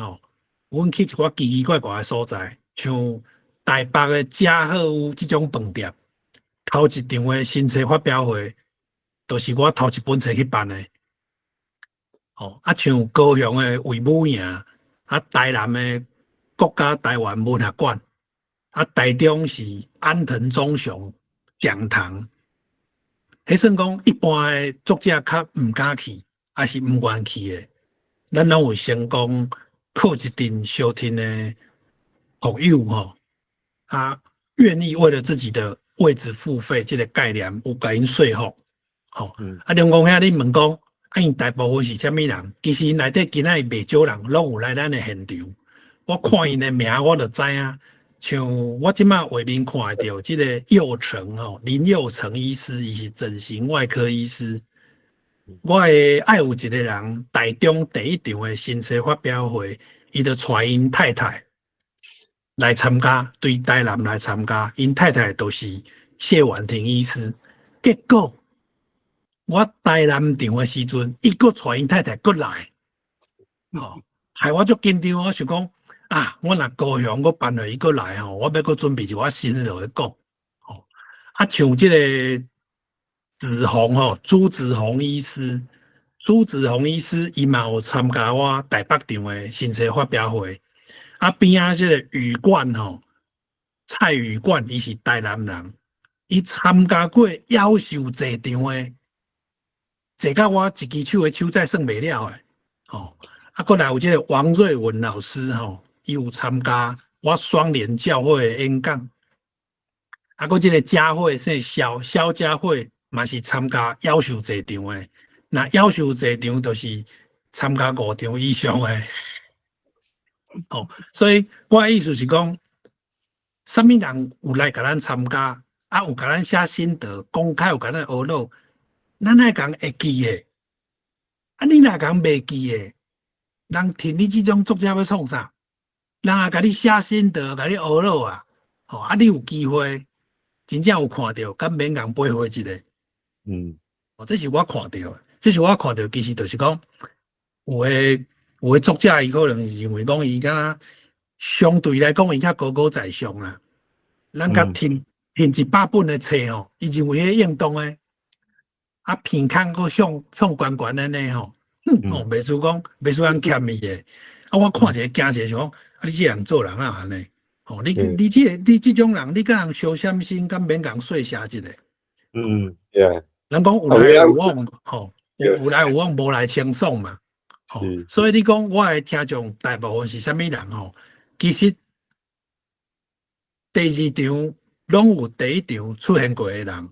阮去一寡奇奇怪怪的所在，像台北的嘉好有即种饭店，头一场的新册发表会。都是我头一本册去办的，像高雄的卫武营，台南的国家台湾文学馆，台中是安藤忠雄讲堂，迄算讲一般的作者较毋敢去，还是毋愿去的，咱拢有成功靠一定收听的朋友愿意为了自己的位置付费，这个概念有甲因说服。龙光遐你问讲，因大部分是虾米人？其实因内底今仔日袂少人，拢有来咱的现场。我看因的名，我就知影。像我即马画面看会到，即个佑成林佑成医师，伊是整形外科医师。我会爱有一个人，台中第一场的新册发表会，伊就带因太太来参加，对台南来参加。因太太都是谢婉婷医师，结果。我台南场的时阵，伊阁带因太太阁来，害我足紧张。我想讲我若高雄阁办落伊阁来我要阁准备一寡新的落去讲。像即个子鸿朱子鸿医师，伊嘛有参加我台北场的新册发表会。边即个羽冠蔡羽冠，伊是台南人，伊参加过夭寿座场的。坐到我一支手的手再算袂了诶，过来有即个王瑞文老师伊有参加我双联教会的演讲，过即个佳慧姓肖佳慧嘛是参加夭寿座场诶，那夭寿座场就是参加5场以上诶，所以我的意思是讲，啥物人有来甲咱参加，有甲咱写心得，公开有甲咱学乐。咱爱讲会记诶，你若讲袂记诶，人听你即种作者要创啥？人也甲你写心得，甲你学乐你有机会，真正有看到，敢免共背回一个。这是我看到，其实就是讲，有诶作者伊可能是认为讲伊敢若相对来讲伊较高高在上啦。咱甲听100本诶册伊认为迄应当诶。偏空个向悬悬安尼袂输讲欠伊诶。我看一个惊一个想讲，你这样做人安尼？你这种人，你甲人相闪心，敢免共说写一个？人讲有来有往，有来有往，无来轻松嘛。所以你讲我诶听众大部分是啥物人其实第2场拢有第1场出现过诶人。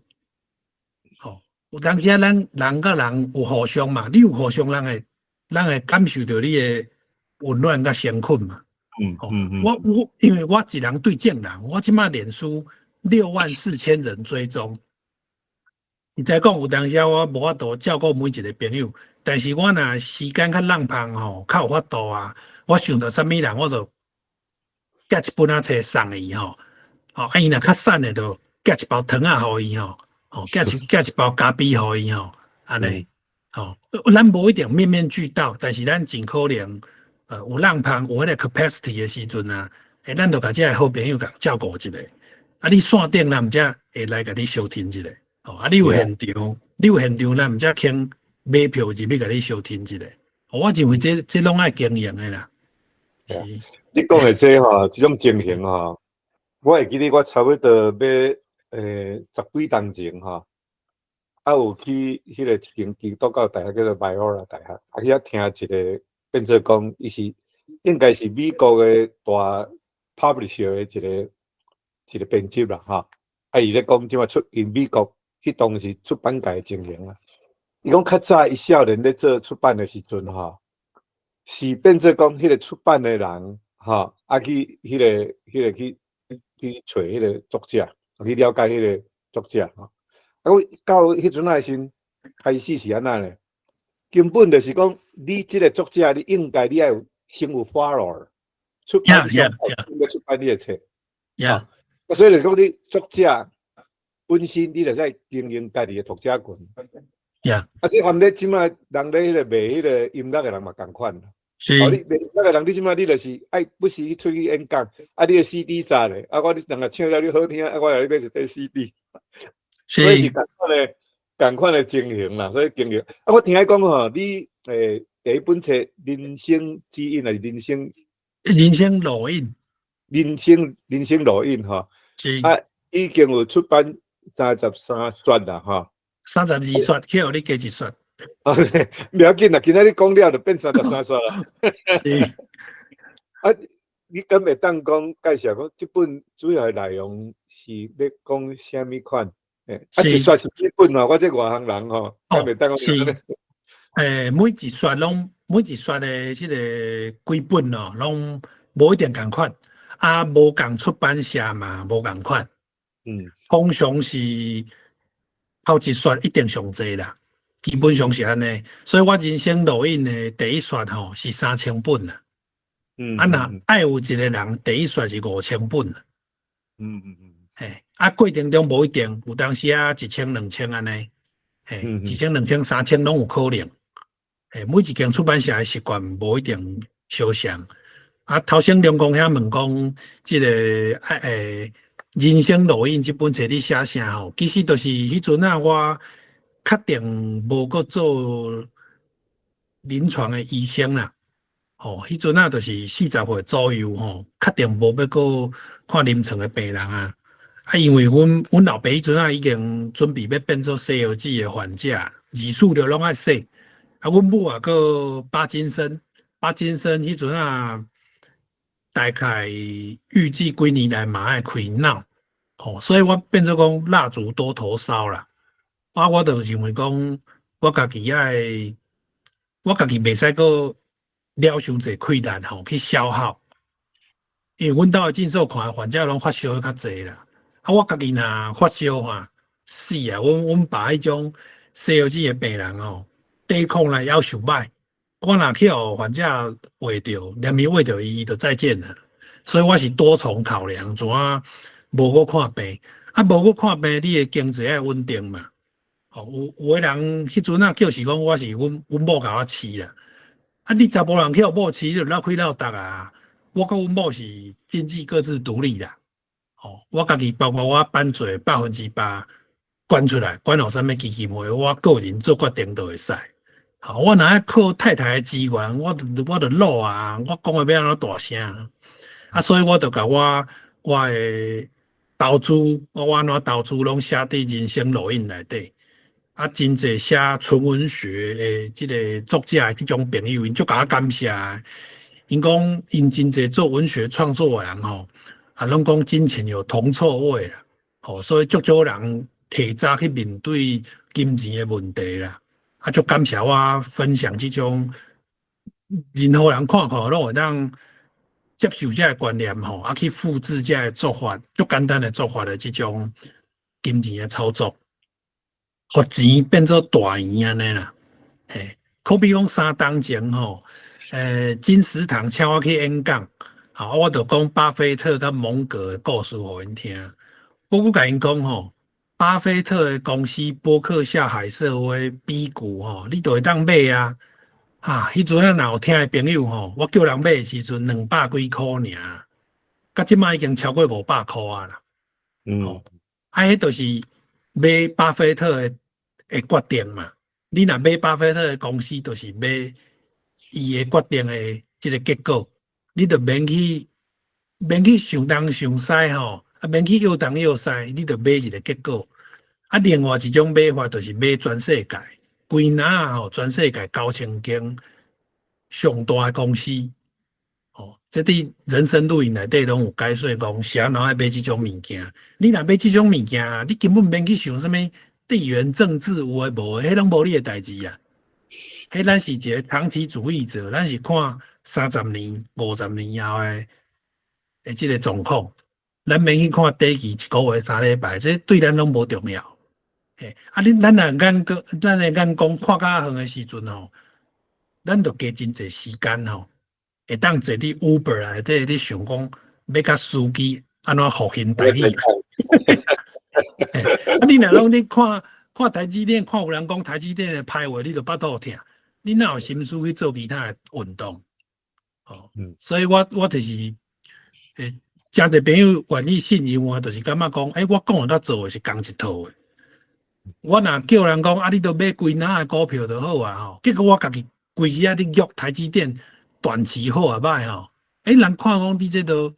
有当时咱人甲人有互相嘛，你有互相，人会感受到你的温暖甲辛苦嘛。我因为我一人对众人，我即马脸书64000人追踪，你再讲有当时我无法度照顾每一个朋友，但是我若时间较浪胖吼，较有法度啊，我想到啥物人，我就寄一本册送伊吼。哦，伊若较瘦的，就寄一包糖仔互伊吼，哦，寄一包咖啡互伊吼，安尼，吼，咱无一定面面俱到，但是咱尽可能，有浪胖有迄个 capacity 的时阵啊，咱就甲这个好朋友甲照顾一下。啊，你线顶咱毋则会来甲你收听一下，哦，啊，你有现场，咱毋则肯买票入去甲你收听一下。我认为这拢爱经营的啦。是，你讲的这吼，这种情形吼，我会记得我差不多要10几年前吼，有去迄个一间基督教大学叫做迈奥拉大学，去遐听一个变做讲，伊是应该是美国的大 publisher 的一个编辑啦，哈。伊咧讲即马因美国迄当时出版界的情形啊。伊讲较早伊少年咧做出版的时阵，哈，是变做讲迄个出版的人，哈，去迄个去找迄个作者，去了解迄个作者，哈。我到迄阵仔时开始是安那咧，根本就是讲你即个作者，你应该要有先有 follower， 出版上应该出版你的册，啊，所以就讲你作者本身你就在经营家己的读者群，啊，即含咧即马人咧迄个卖迄个音乐的人嘛共款，你卖音乐的人，你即马你就是爱不时去出去演讲，啊，你的 CD 啥咧？啊，我人家唱了你好听，啊，我来买一块 CD。所以是共款的情形啦，所以经营啊，我听讲吼，你第一本册《人生指引》还是人生录音，人生录音吼，啊，已经有出版33刷啦吼，32刷，去互你加一刷。啊，不要紧啦，今仔日讲了就变33刷啦。是啊，你敢会当讲介绍讲，这本主要的内容是咧讲啥物款？啊，一刷是几本哦？我这外行人吼，敢袂当是，每一刷的即个几本哦，拢无一定共款，啊，无共出版社嘛，无共款。通常是头一刷一定上济啦，基本上是安尼。所以我人生录音的第一刷吼是3000本啦。啊，若爱有一个人第一刷是5000本啦。啊，过程中无一定，有当时啊1000、2000安尼，1000、2000、3000拢有可能。每一间出版社的习惯无一定相像。啊，头先梁公遐问讲，即个人生录音这本册你写啥吼？其实就是迄阵啊，我确定无搁做临床的医生啦。迄阵啊，就是40岁左右吼，确定无要搁看临床的病人啊。啊，因为阮老爸迄阵啊已经准备要变做西药剂的患者，字数就拢爱说。啊，阮母啊个巴金森迄阵啊，大概预计几年来嘛爱开脑，所以我变做讲蜡烛多头烧啦。啊，我就认为讲，我家己袂使个了伤济困难去消耗，因为阮兜的诊所看的患者拢发烧较济啦。啊，我家己若发烧死啊！阮爸迄种西药剂的病人抵抗力要求歹，我若去互患者画着，连伊画着伊就再见了。所以我是多重考量，怎啊无搁看病，啊无搁看病，你的经济要稳定嘛。有的人迄阵啊，就是讲我是阮某甲我饲啦。啊，你查甫人去互某饲，就闹开闹达啊。我甲阮某是经济各自独立啦。我家己包括我办做100%管出来，管有啥物基金会，我个人做决定都会使。我若爱靠太太的资源，我就老啊，我讲话要安怎大声啊？所以我就甲我的投资，我安怎投资拢写伫人生录音内底。啊，真济写纯文学的即个作者的即种朋友，因足甲我感谢。因讲因真济做文学创作的人拢讲金钱有铜臭味啦，所以足少人提早去面对金钱的问题啦。啊，足感谢我分享即种任何人看拢会当接受这个观念啊去复制这个做法，足简单的做法的即种金钱的操作。互钱变做大钱安尼啦。嘿，可比讲3当前吼，金石堂请我去演讲，好，我就讲巴菲特甲蒙格的故事互因听。我甲因讲吼，巴菲特的公司伯克夏海瑟威 B 股吼，你就会当买啊。迄阵啊，若有听的朋友吼，我叫人买的时阵200几箍尔，甲即摆已经超过500箍啊啦。迄就是买巴菲特的决定嘛。你若买巴菲特的公司，就是买伊的决定的即个结果，你就免去想东想西吼，免去又东又西，你就买一个结果。另外一种买法就是买全世界，规哪吼全世界9000间上大的公司。这伫人生路营内底拢有解说讲，谁人爱买这种物件？你若买这种物件，你根本免去想什么地缘政治有诶无诶，迄拢无你诶代志啊。迄咱是一个长期主义者，咱是看30年、50年后诶即个状况，咱免去看短期1个月、3礼拜，这对咱拢无重要。咱若眼光看较远诶时阵吼，咱就加真侪时间吼。会当坐伫 Uber 内底，你想讲要甲司机安怎互因代理？你若拢你看台积电，看有人讲台积电的歹话，你就巴肚疼。你哪有心思去做其他的运动？所以我就是，真侪朋友愿意信任我，就是感觉讲，我讲的甲做的是同一套的。我若叫人讲，你都买规哪的股票就好啊吼。结果我家己规日啊，你约台积电。短期好啊歹吼，人看讲你这都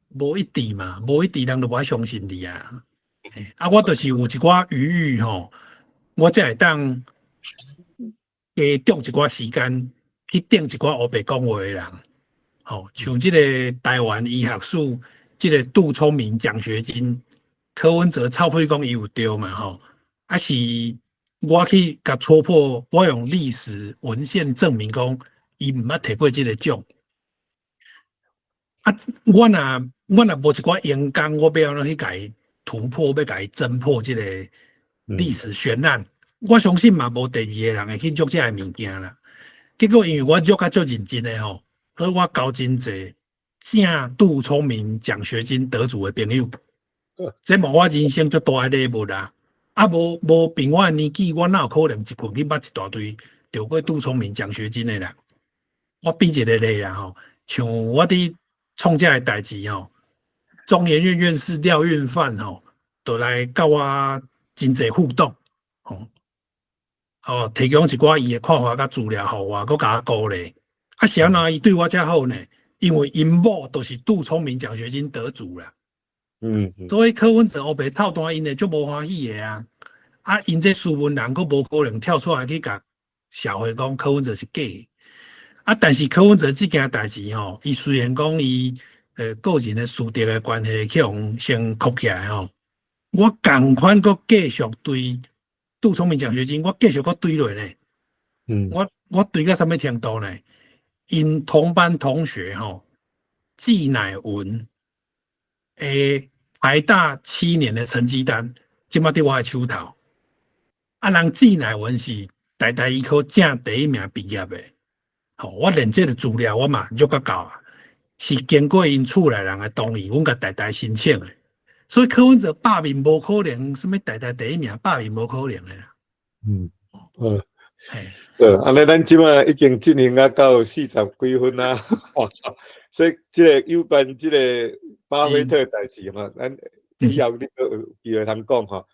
无一致嘛，无一致人就无爱相信你啊。我就是有一寡余裕吼，我才会当加中一寡时间去顶一寡黑白讲话的人。像这个台湾医学术这个杜聪明奖学金，柯文哲臭屁讲伊有对嘛吼，是我去甲戳破，我用历史文献证明讲。伊毋捌摕过即个奖，我若无一寡演讲，我要安怎去甲伊突破，要甲伊侦破即个历史悬案。我相信嘛，无第二个人会去做这个物件啦。结果因为我做较足认真的吼，所以我交真侪正杜聪明奖学金得主的朋友，这嘛我人生最大的礼物啦。无凭我的年纪，我哪有可能一困去捌一大堆得过杜聪明奖学金的人？我比一个例啦吼，像我伫创这个代志吼，中研院院士廖运范吼，都来甲我真侪互动，提供一寡伊的看法甲资料互我，佮甲我鼓励。谁人伊对我遮好呢？因为因某都是杜聪明奖学金得主啦。所以柯文哲黑白臭单因的足无欢喜的啊！因这斯文人，佮无可能跳出来去甲社会讲柯文哲是假的。但是柯文哲这件代志吼，伊虽然讲伊个人的私德的关系去互先扣起来吼，我共款佮继续对杜聪明奖学金，我继续佮对落呢。我对到什么程度呢？因同班同学吼，季乃文台大7年的成绩单，即摆伫我的手头。人季乃文是台大医科正第1名毕业的。我连这个资料我嘛足够啊，是经过因厝内人的同意，阮甲台大申请的。所以柯文哲罢免无可能，什么台大第1名罢免无可能的啦。安尼咱即马已经进行到40几分啊，所以即个有关即个巴菲特代志嘛，咱以后你都有机会通讲吼。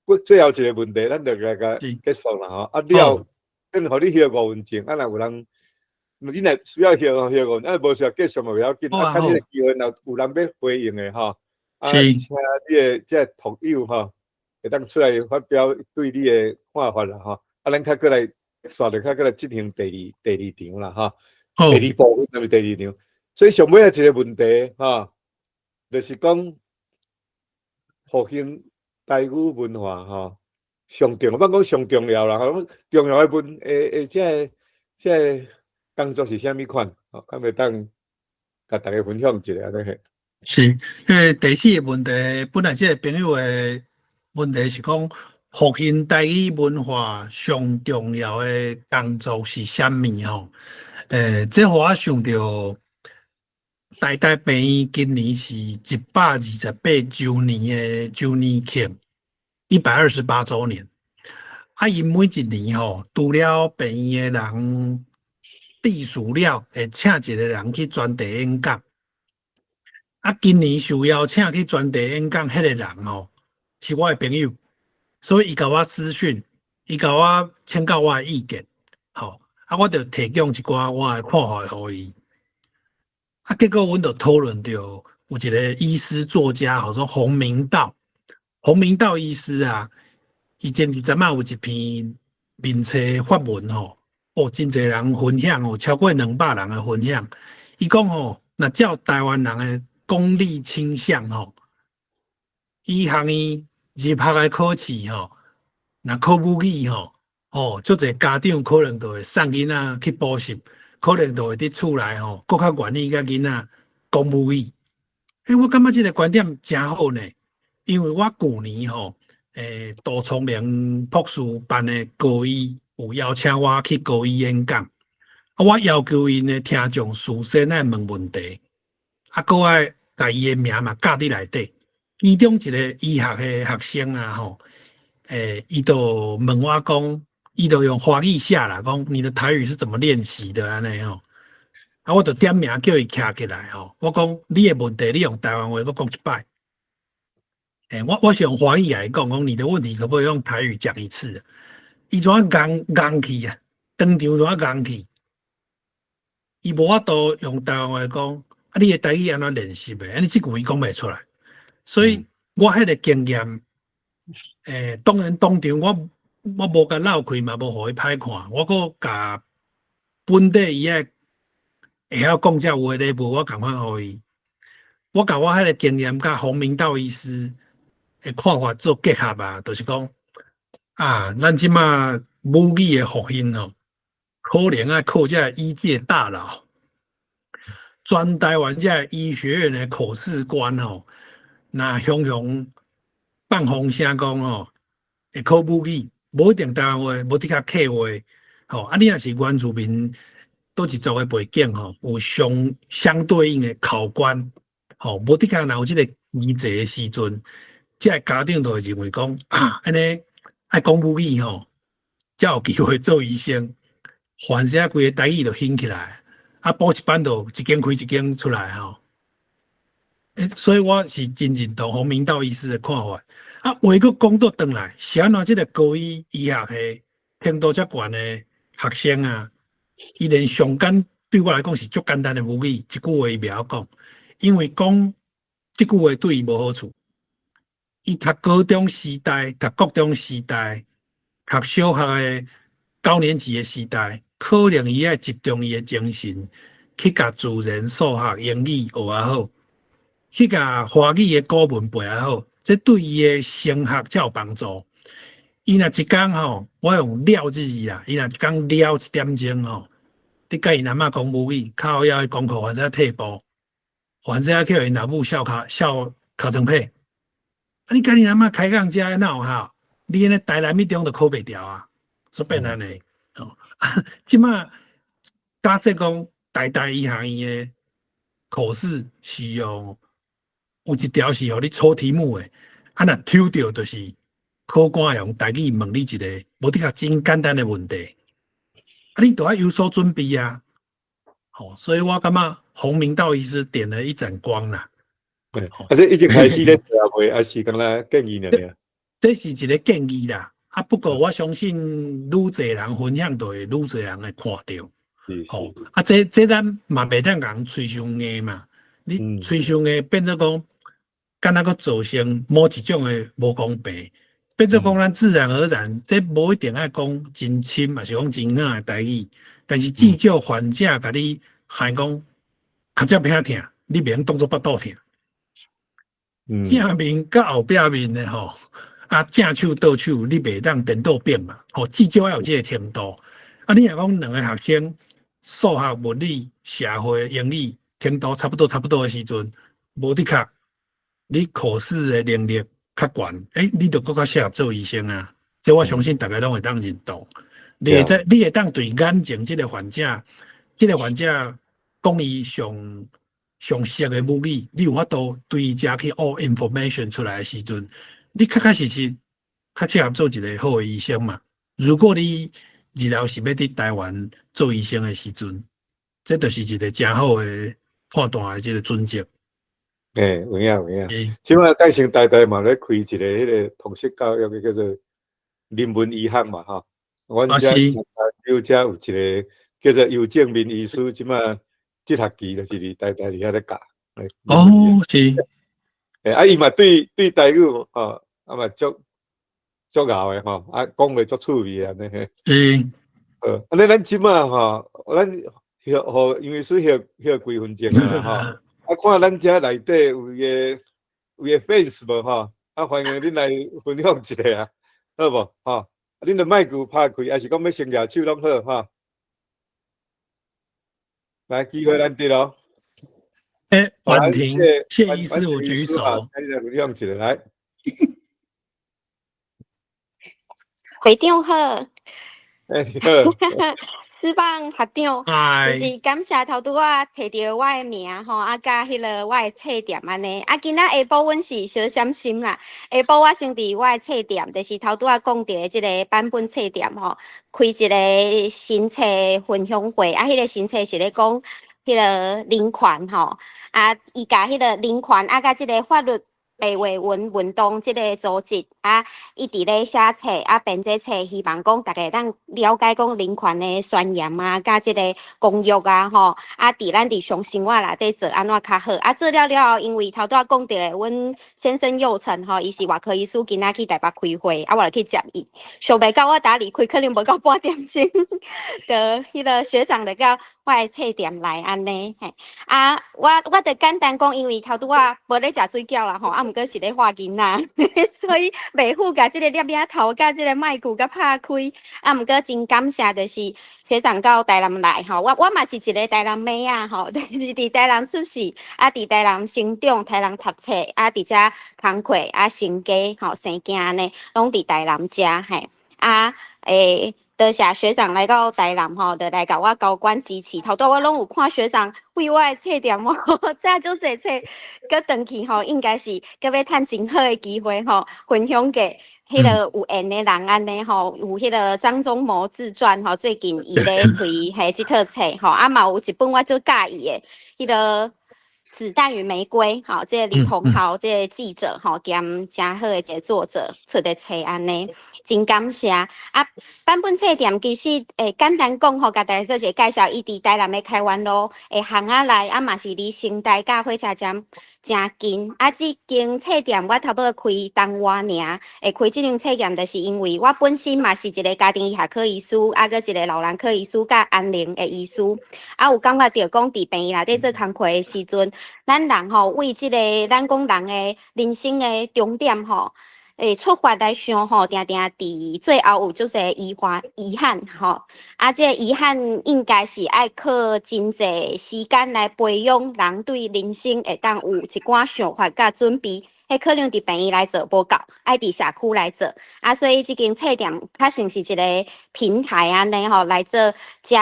我最后一个问题，咱就来个结束啦吼。了。跟互你歇5分钟，若有人，你若需要歇5分钟，无需要继续嘛袂要紧。看你个机会，若有人要回应的吼，请你的这同友吼，会当出来发表对你的看法啦吼。咱较过来刷着，较过来进行第二场啦吼。第2部分那是第2场，所以上尾一个问题吼，就是讲复兴台语文化吼。上重，我讲上重要啦，重要的这工作是啥物款？敢会当甲大家分享一下安尼？是，第4个问题，本来这个朋友的问题是讲复兴台语文化上重要的工作是啥物吼？这互我想到台大病院今年是128周年的周年庆，128周年。因每一年吼，除了病院的人致辞了，会请一个人去专题演讲。今年受邀请去专题演讲，迄个人吼是我的朋友，所以伊甲我私讯，伊甲我请教我的意见，我就提供一寡我的看法互伊。结果阮就讨论到有一个医师作家，好说洪明道医师啊，伊前阵仔有一篇面册发文真侪人分享超过200人的分享。伊讲若照台湾人的功利倾向医学院入学的考试若考母语足侪家长可能就会送囡仔去补习，可能就会伫厝内更较愿意甲囡仔讲母语。我感觉这个观点真好呢，因为我去年杜聪明博士办的高医有邀请我去高医演讲，我要求因的听众事先来问问题，搁爱甲伊的名嘛加伫内底。其中一个医学的学生啊伊就问我讲，伊就用华语写啦，讲你的台语是怎么练习的安尼我就点名叫伊徛起来我讲你的问题，你用台湾话我讲一摆。我是用华语来讲，你的问题可不可以用台语讲一次？伊怎硬去啊？当场怎硬去？伊无法度用台湾话讲，你的台语安怎练习的？你这句伊讲袂出来，所以我迄个经验，当然当场我无甲闹开嘛，无互伊歹看，我搁甲本地伊会晓讲遮话的无，我共款互伊。我甲我迄个经验甲洪明道医师的看法做结合啊，就是讲咱即马母语的复兴可能要靠这医界大佬，全台湾这医学院的口试官那雄放风声讲会考母语，无一定台湾话，无伫较客话你若是原住民倒一族的背景有相对应的考官无伫较若有即个议题的时阵，这家长就会认为讲安尼爱讲母语才有机会做医生，凡是规个台语就兴起来，补习班就一间开一间出来所以我是真认同洪明道医师的看法。话佫讲倒转来，是安怎即个高医学系程度遮悬的学生啊，伊连上简对我来讲是足简单的母语，一句话伊袂晓讲，因为讲即句话对伊无好处。伊读高中时代、读国中时代、读小学的高年级的时代，可能伊要集中伊的精神去甲自然、数学、英语学啊好，去甲华语的古文背啊好，这对伊的升学才有帮助。伊若一工我用了字啦，伊若一工了1点钟你甲伊阿嬷讲母语，靠要功课还是要退步，还是要叫因老母孝考成配。你甲你阿嬷开讲遮哪有效？你安尼台南一中就考袂掉啊，所以变安尼即马假设讲台大医学院的考试是用有一条是互你出题目的，若抽到就是考官用台语问你一个无得较真简单的问题，你都要有所准备啊。所以我感觉洪明道医师点了一盏光啦。是已经开始咧做未？还是敢若建议呢？这是一个建议啦。不过我相信愈侪人分享，就会愈侪人会看到。这咱嘛袂当讲吹上硬嘛。你吹上硬变做讲，敢若个造成某一种的无公平，变做讲咱自然而然，这无一定爱讲真深，嘛是讲真硬的台语。但是至少患者甲你喊讲，这偏听，你袂用当作腹肚听。正面甲后壁面的正手倒手，你袂当颠倒变嘛。至少要有这个程度。你若讲两个学生数学、物理、社会、英语程度差不多的时阵，无的确，你考试的能力较悬，你就更较适合做医生啊。这我相信大家拢会当认同。你会当对眼前这个患者讲伊上熟的母语，你有法度对遮去all information 出来的时阵，你确实较适合做一个好的医生嘛。如果你日后是要伫台湾做医生的时阵，这就是一个真好的判断的这个准则。有影。即摆改成台嘛咧开一个迄个通识教育嘅叫做人文医学嘛吼。阮遮有一个叫做尤正民医师，即摆这学期就是伫台伫遐咧教。是。伊嘛对台语吼，嘛足熬诶吼，讲话足趣味安尼嘿。是。安尼咱即摆吼，咱互因为是许几分钟啊吼，看咱遮内底有个 fans 无吼，欢迎恁来分享一下啊，好无吼？恁着麦克拍开，还是讲要先举手拢好吼？来，机会咱得咯。婉婷，谢医师，我举手。来分享一下来。会长好。你好。4班学长，就是感谢头拄仔摕到我的名吼，甲迄个我的册店安尼。今仔下晡阮是小点心啦，下晡我先伫我的册店，就是头拄仔讲到的即个版本册店吼，开一个新册分享会。迄个新册是咧讲迄个人权吼，伊甲迄个人权甲即个法律白话文运动即个组织伊伫咧写册编这册，希望讲大家当了解讲人权的宣言甲即个公约吼，伫咱日常生活内底做安怎较好做了后，因为头拄仔讲到的，阮先生佑成吼，伊是外科医师，今仔去台北开会，我来去接伊，想袂到我打离开可能无到半点钟，着迄个学长就到我的册店来安尼嘿，我着简单讲，因为头拄仔无咧食水饺啦吼，毋过是咧画囡仔，所以袂赴甲即个摄影头甲即个麦克甲拍开，毋过真感谢，就是学长到台南来吼，我嘛是一个台南妹啊吼，就是伫台南出世，伫台南成长，台南读册，伫遮工课成家吼生囝安尼，拢伫台南遮嘿，多谢学长来到台南吼，就来甲我交关支持。头拄我拢有看学长为我的册店吼，遮足侪册，佮转去吼，应该是佮要趁真好的机会吼，分享给迄个有缘的人安尼吼，有迄个张忠谋自传吼，最近伊咧推迄即套册吼，嘛有一本我最介意的迄个。子弹与玫瑰，好，这个李同豪，这个记者，好，兼真好的一个作者出的册安尼，真感谢版本册店其实简单讲吼，甲大家做一个介绍，伊伫台南的开元路巷仔内，嘛是离新台甲火车站真近。即间册店我差不多开当外尔，开即间册店，就是因为我本身嘛是一个家庭医学科医师，佮一个老人科医师，甲安宁的医师，有感觉到讲伫病院内底做工课的时阵。咱人吼为即个咱讲人的人生的终点吼，出发来想吼，定定伫最后有就是遗憾吼，即个遗憾应该是爱靠真济时间来培养人对人生会当有一寡想法甲准备。迄可能伫病院来做无够，爱伫社区来做所以即间册店较像是一个平台安尼吼，来做遮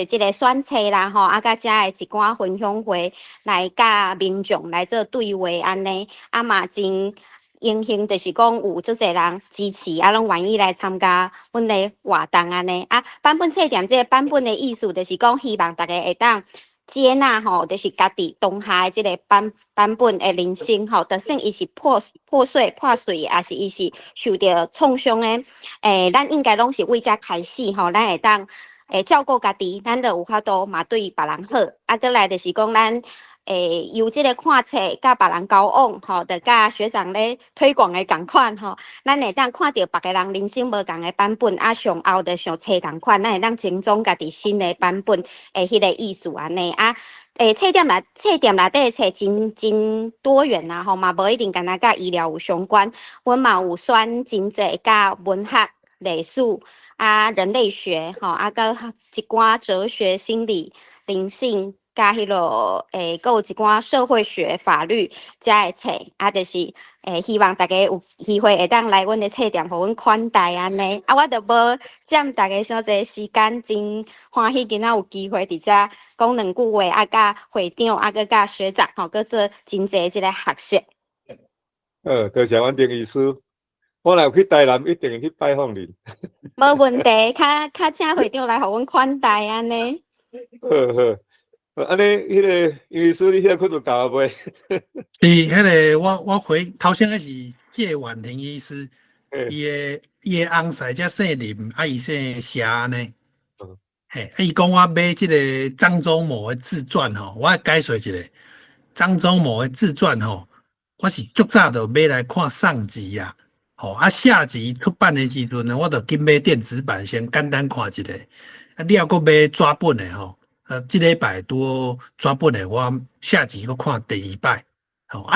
即个选册啦吼，甲遮的一寡分享会来甲民众来做对话安尼，嘛真荣幸，就是讲有足侪人支持拢愿意来参加阮的活动安尼版本册店即个版本的意思，就是讲希望大家会当。接纳吼，就是家己当下的即个版本的人生吼，就算伊是破碎，也是伊是受到创伤的，咱应该拢是为遮开始吼，咱会当照顾家己，咱就有法度嘛对别人好，再来就是讲咱。由即个看册甲别人交往吼，就甲学长咧推广的共款吼，咱会当看到别个人人生无共的版本，上后就像册同款，咱会当精总家己新的版本迄个意思安尼册店内底册真多元吼，嘛无一定干那甲医疗有相关，阮嘛有选真济甲文学、历史人类学吼，甲一寡哲学、心理、灵性。甲迄落阁有一寡社会学、法律遮的册，就是希望大家有机会会当来阮的册店，互阮款待安尼。我就无占大家伤济时间，真欢喜今仔有机会伫遮讲两句话，甲会长，阁甲学长阁做真济即个学习。多谢阮丁医师，我若有去台南，一定会去拜访恁。无问题，较请会长来互阮款待安尼。好，安尼迄个医师，你遐困有教袂？是迄个我回头先个是谢婉婷医师，伊个翁婿才姓林，伊姓霞呢。伊讲我买即个张忠谋的自传吼，我解说一下张忠谋的自传吼，我是足早就买来看上集啊，下集出版的时阵呢，我就紧买电子版先简单看一下，你还阁买纸本的吼。即礼拜拄纸本的，我下集阁看第二摆。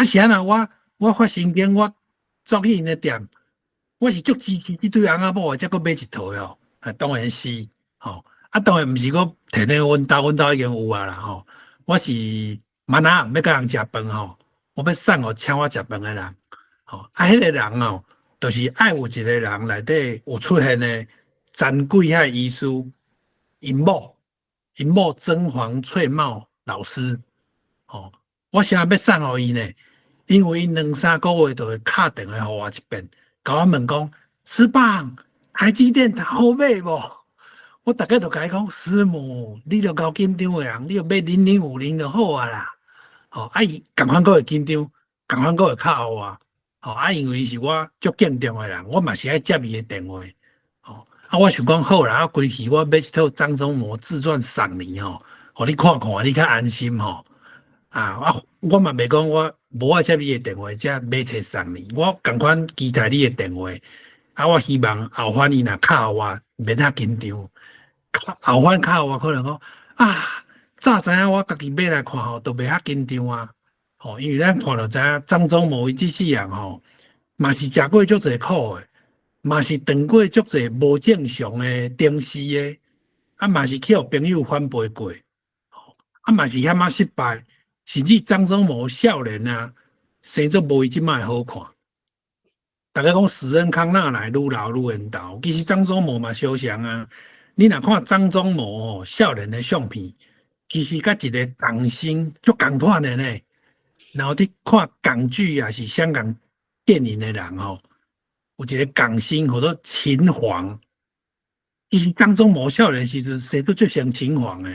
是安那我发神经，我走去因的店，我是足支持即对翁仔某，才阁买一套哦。当然是，当然毋是阁摕咧阮兜已经有啊啦我是闽南人要甲人食饭我要送互请我食饭的人。迄个人就是爱有一个人内底有出现的詹贵海医师，因某甄嬛翠茂老师，我啥要送互伊呢？因为伊2-3个月就会敲电话互我一遍，甲我问讲：师棒，台积电好买无？我大概就甲伊讲：师母，你著够紧张的人，你著买0050就好啊啦。伊共款阁会紧张，共款阁会敲互我。因为伊是我足敬重的人，我嘛是爱接伊的电话。我想讲好啦，规期我买一套张忠谋自传送你互你看看，你较安心我嘛袂讲我无爱接你的电话，才买册送你。我共款期待你的电话。我希望后番伊若敲我，免遐紧张。后番敲我可能讲早知影我家己买来看都袂遐紧张啊。因为咱看到知影张忠谋伊即世人嘛是食过足侪苦的。嘛是当过足侪无正常的定视的，嘛是去互朋友反背过，嘛是遐失败，甚至张忠谋少年生做无伊即摆好看。大家讲史恩康纳来愈老愈缘投，其实张忠谋嘛相像啊。你若看张忠谋少年的相片，其实甲一个港星足共款的呢。然后你看港剧也是香港电影的人有一个港星叫做秦皇，其实张忠谋少年时阵生得最像秦皇的，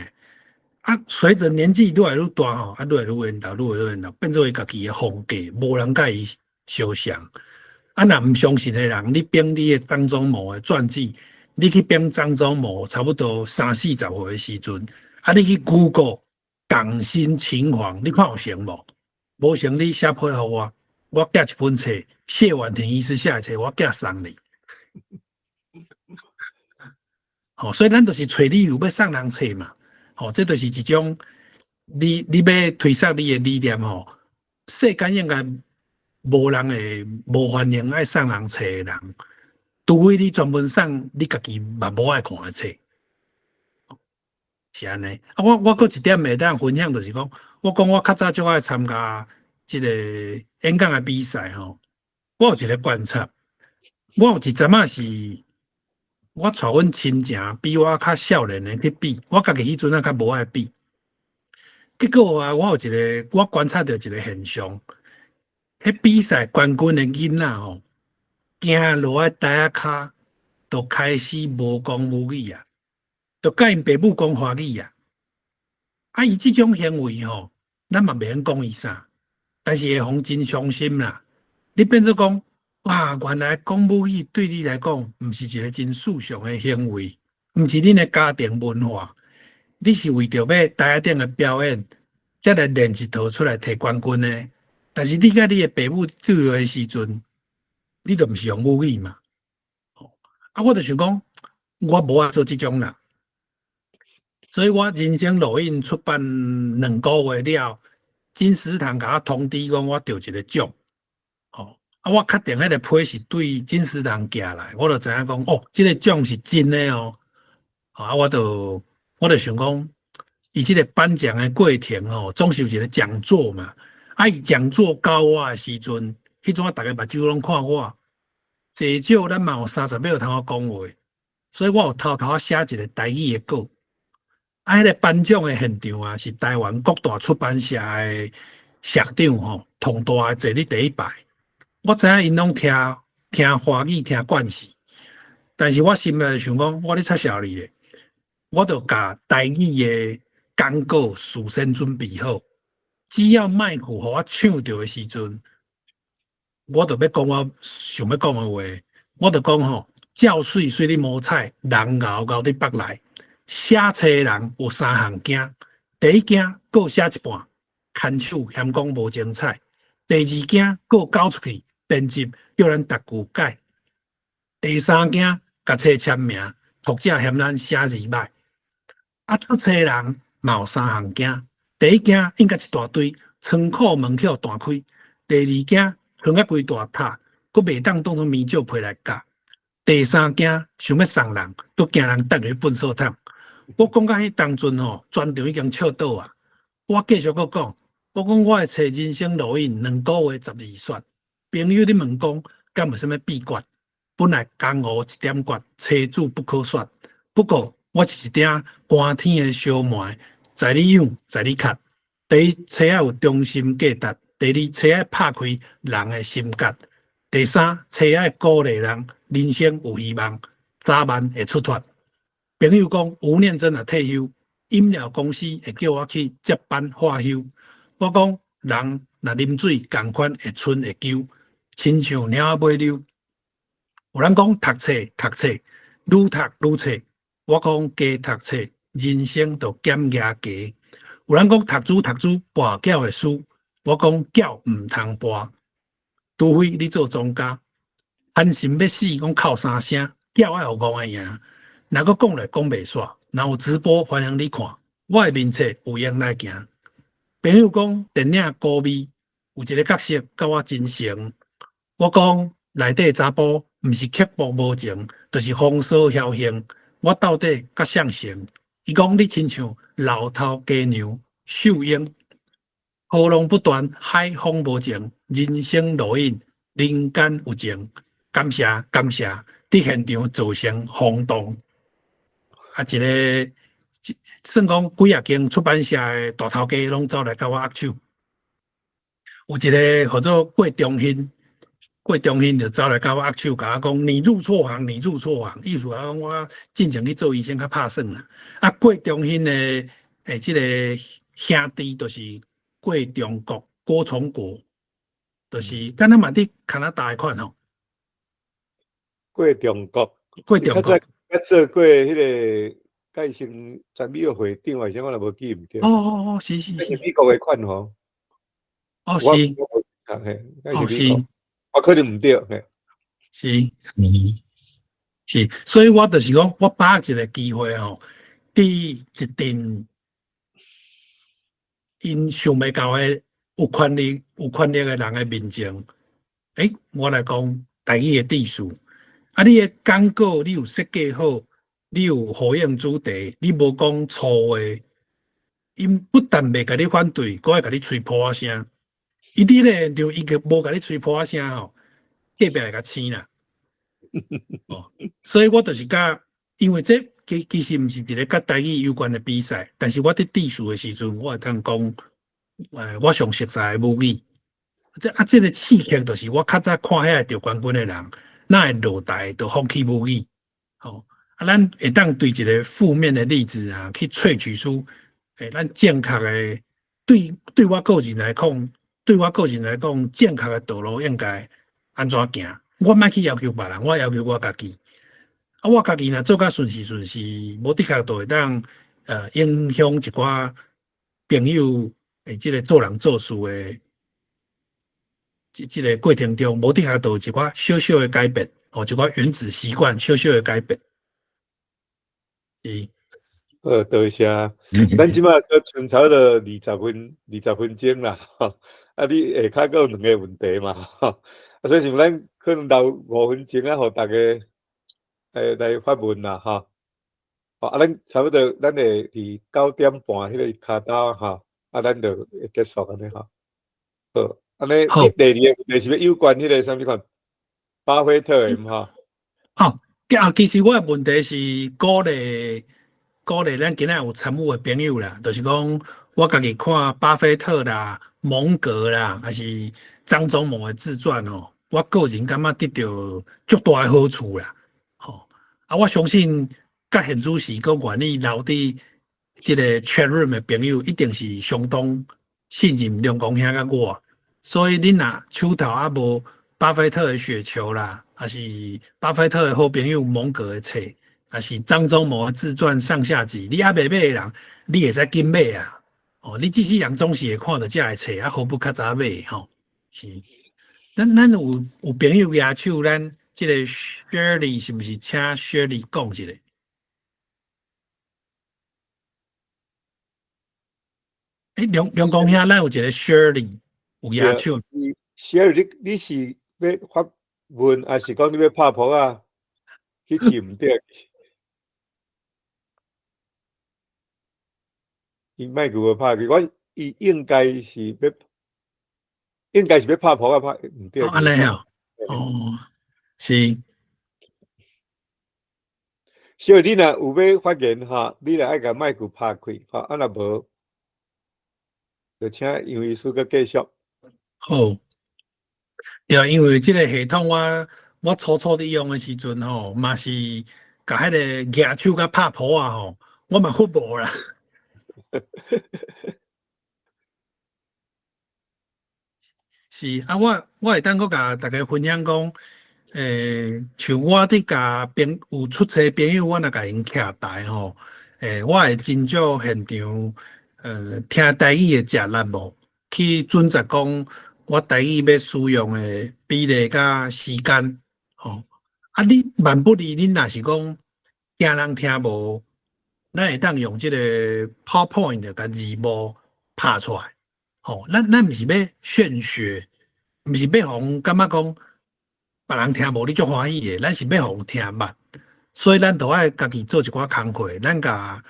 随着年纪愈来愈大愈来愈缘投，变做伊家己的风格，无人甲伊相像。若毋相信的人，你编你的张忠谋的传记，你去编张忠谋差不多30-40岁的时阵，你去 Google 港星秦皇，你看有成无？无成，你写配互我寄一本册，谢婉婷医师写的册，我寄送你。所以咱就是找理由要送人册嘛。这就是一种你要推销你的理念世间应该无人会无欢迎爱送人册的人，除非你专门送你家己嘛无爱看的册。是安尼。我搁一点会当分享，就是讲，我较早就爱参加即个演讲的比赛我有一个观察，我有一阵是，我带阮亲情比我较少年的去比，我家己迄阵较无爱比。结果我有一个，我观察到一个现象，迄比赛冠军的囡仔行落台仔骹，就开始无讲母语啊，就甲因爸母讲华语啊。伊即种行为咱嘛袂用讲伊啥，但是会互真伤心啦。你变做讲，哇，原来讲母语对你来讲，毋是一个真世俗的行为，毋是恁的家庭文化。你是为着要台仔顶的表演，才来练一套出来摕冠军的。但是你甲你的爸母对话的时阵，你就毋是用母语嘛。我就想讲，我无爱做即种人。所以我人生录音出版2个月了，金石堂甲我通知讲我得一个奖，我确定迄个批是对金石堂寄来，我就知影讲，这个奖是真的我就想讲，伊即个颁奖的过程吼，总是有一个讲座嘛。伊讲座教我的时阵，迄阵大家目睭拢看我，至少咱嘛有30秒通我讲话，所以我有偷偷写一个台语的稿。迄个颁奖的现场啊，是台湾各大出版社的社长吼，同大坐伫第一排。我知影因拢听华语听惯势，但是我心内想讲，我咧插小你咧，我著甲台语的讲稿事先准备好，只要麦克互我唱着的时阵，我著要讲我想要讲的话，我著讲吼，鸟水水咧摸彩，人熬熬伫北来。写册的人有3项惊，第一惊过写一半，牵手嫌讲无精彩；第二惊过交出去，编辑叫咱逐句改；第三惊甲册签名，读者嫌咱写字歹。出册的人嘛有3项惊，第一惊应该一大堆，仓库门口大开；第二惊剩啊规大塔，佫袂当当作棉照皮来夹；第三惊想要送人，都惊人等于粪扫桶。我讲到迄当阵吼，全场已经笑倒啊！我继续佫讲，我讲我的册人生路引2个月12刷，朋友咧问讲，敢有啥物秘诀？本来江湖一点诀，车主不可说。不过我是一顶寒天的小梅，在你养，在你咳。第一，册仔有忠心价值；第二，册仔拍开人的心结；第三，册仔鼓励人人生有希望，早晚会出脱。朋友讲吴念真也退休，饮料公司会叫我去接班化休。我讲人若啉水同款会春会旧，亲像鸟仔尾溜。有人讲读册，愈读愈册。我讲加读册，人生就减压加。有人讲读书，跋筊会输。我讲筊唔通跋，除非你做庄家，贪心要死，讲哭3声，筊爱互戆个赢。若个讲来讲袂煞，若有直播欢迎你看，我的面册有闲来行。朋友讲电影高味，有一个角色甲我真成。我讲内底查甫毋是刻薄无情，就是风骚侥幸。我到底甲谁成？伊讲你亲像老头家娘秀英，波浪不断，海风无情，人生路引，人间有情。感谢，伫现场造成轰动。一个算讲几间出版社的大头家拢走来甲我握手，有一个叫做郭中兴就走来甲我握手，甲我讲你入错行，意思讲我进前去做医生较拍算啦。郭中兴的即个兄弟就是郭中国、郭崇国，就是敢若嘛伫加拿大的款吼。郭中国。做过迄个介生全美的会长，或者我若无记毋对。是。美国的款吼。是。是。我可能毋对，是。所以我就是讲，我把握一个机会吼，伫一定因想袂到的有权力的人的面前，我来讲台语的知识。你的讲稿你有设计好，你有呼应主题，你无讲错话，因不但袂甲你反对，佫会甲你吹破声。伊伫咧现场，伊个无甲你吹破声吼，隔壁会甲青啦。所以我就是甲，因为这其实毋是一个甲台语有关的比赛，但是我伫致辞的时阵，我会通讲，我上熟悉的母语。这个刺激就是我较早看遐个着冠军的人。那会落台就放弃母语，咱会当对一个负面的例子啊，去萃取出，咱正确的对我个人来讲，正确的道路应该安怎行？我莫去要求别人，我要求我家己。我家己若做甲顺时，无的确就会当影响一寡朋友即个做人做事的。这个过程中，无的确都有一寡小小的改变，一寡原子习惯小小的改变。多谢。咱即马都剩差了20分钟啦，你下骹还有2个问题嘛，所以想咱可能留5分钟啊，互大家来发问啦，咱差不多，咱会伫9点半迄个卡刀吼，咱就会结束安尼吼。好，安尼你第二个问题是要有关迄个啥物款？巴菲特的吼。其实我的问题是鼓励咱今仔有参与的朋友啦，就是讲我家己看巴菲特啦、蒙格啦，还是张忠谋的自传哦，我个人感觉得到足大的好处啦。我相信甲现主席个愿意留伫即个 chat room 的朋友，一定是相当信任梁公兄甲我，所以恁若手头也无巴菲特的雪球啦，还是巴菲特的好朋友蒙格的册，还是张忠谋的自传上下集，你还未买的人，你会使紧买啊！你这世人总是会看到这个册，何不较早买吼？是，咱有朋友举手，咱这个 Shirley 是不是？请 Shirley 讲一下。梁公兄，咱有一个 Shirley 有举手。Shirley， 你是要发问，还是讲你要拍扑啊？去침掉？伊麦克无拍去，伊应该是要拍扑啊，拍唔对。安尼啊？是。所以你若有要发言哈，你著爱甲麦克拍开，哈，若无，就请杨医师佮继续。好，对，因为即个系统我初伫用的时阵吼，嘛是甲迄个举手甲拍扑啊吼，我嘛忽无啦。是啊，我会当搁甲大家分享讲，像我伫甲有出差朋友，我若甲因徛台吼，我会真少现场，听台语的食力无，去准则讲我台语要使用的比例甲时间，吼。啊，你万不离，恁若是讲惊人听无，咱会当用即个 PowerPoint 甲字幕拍出来。咱毋是要炫学，毋是要互感觉讲别人听无你足欢喜的，咱是要互听捌，所以咱都爱家己做一寡工课，咱甲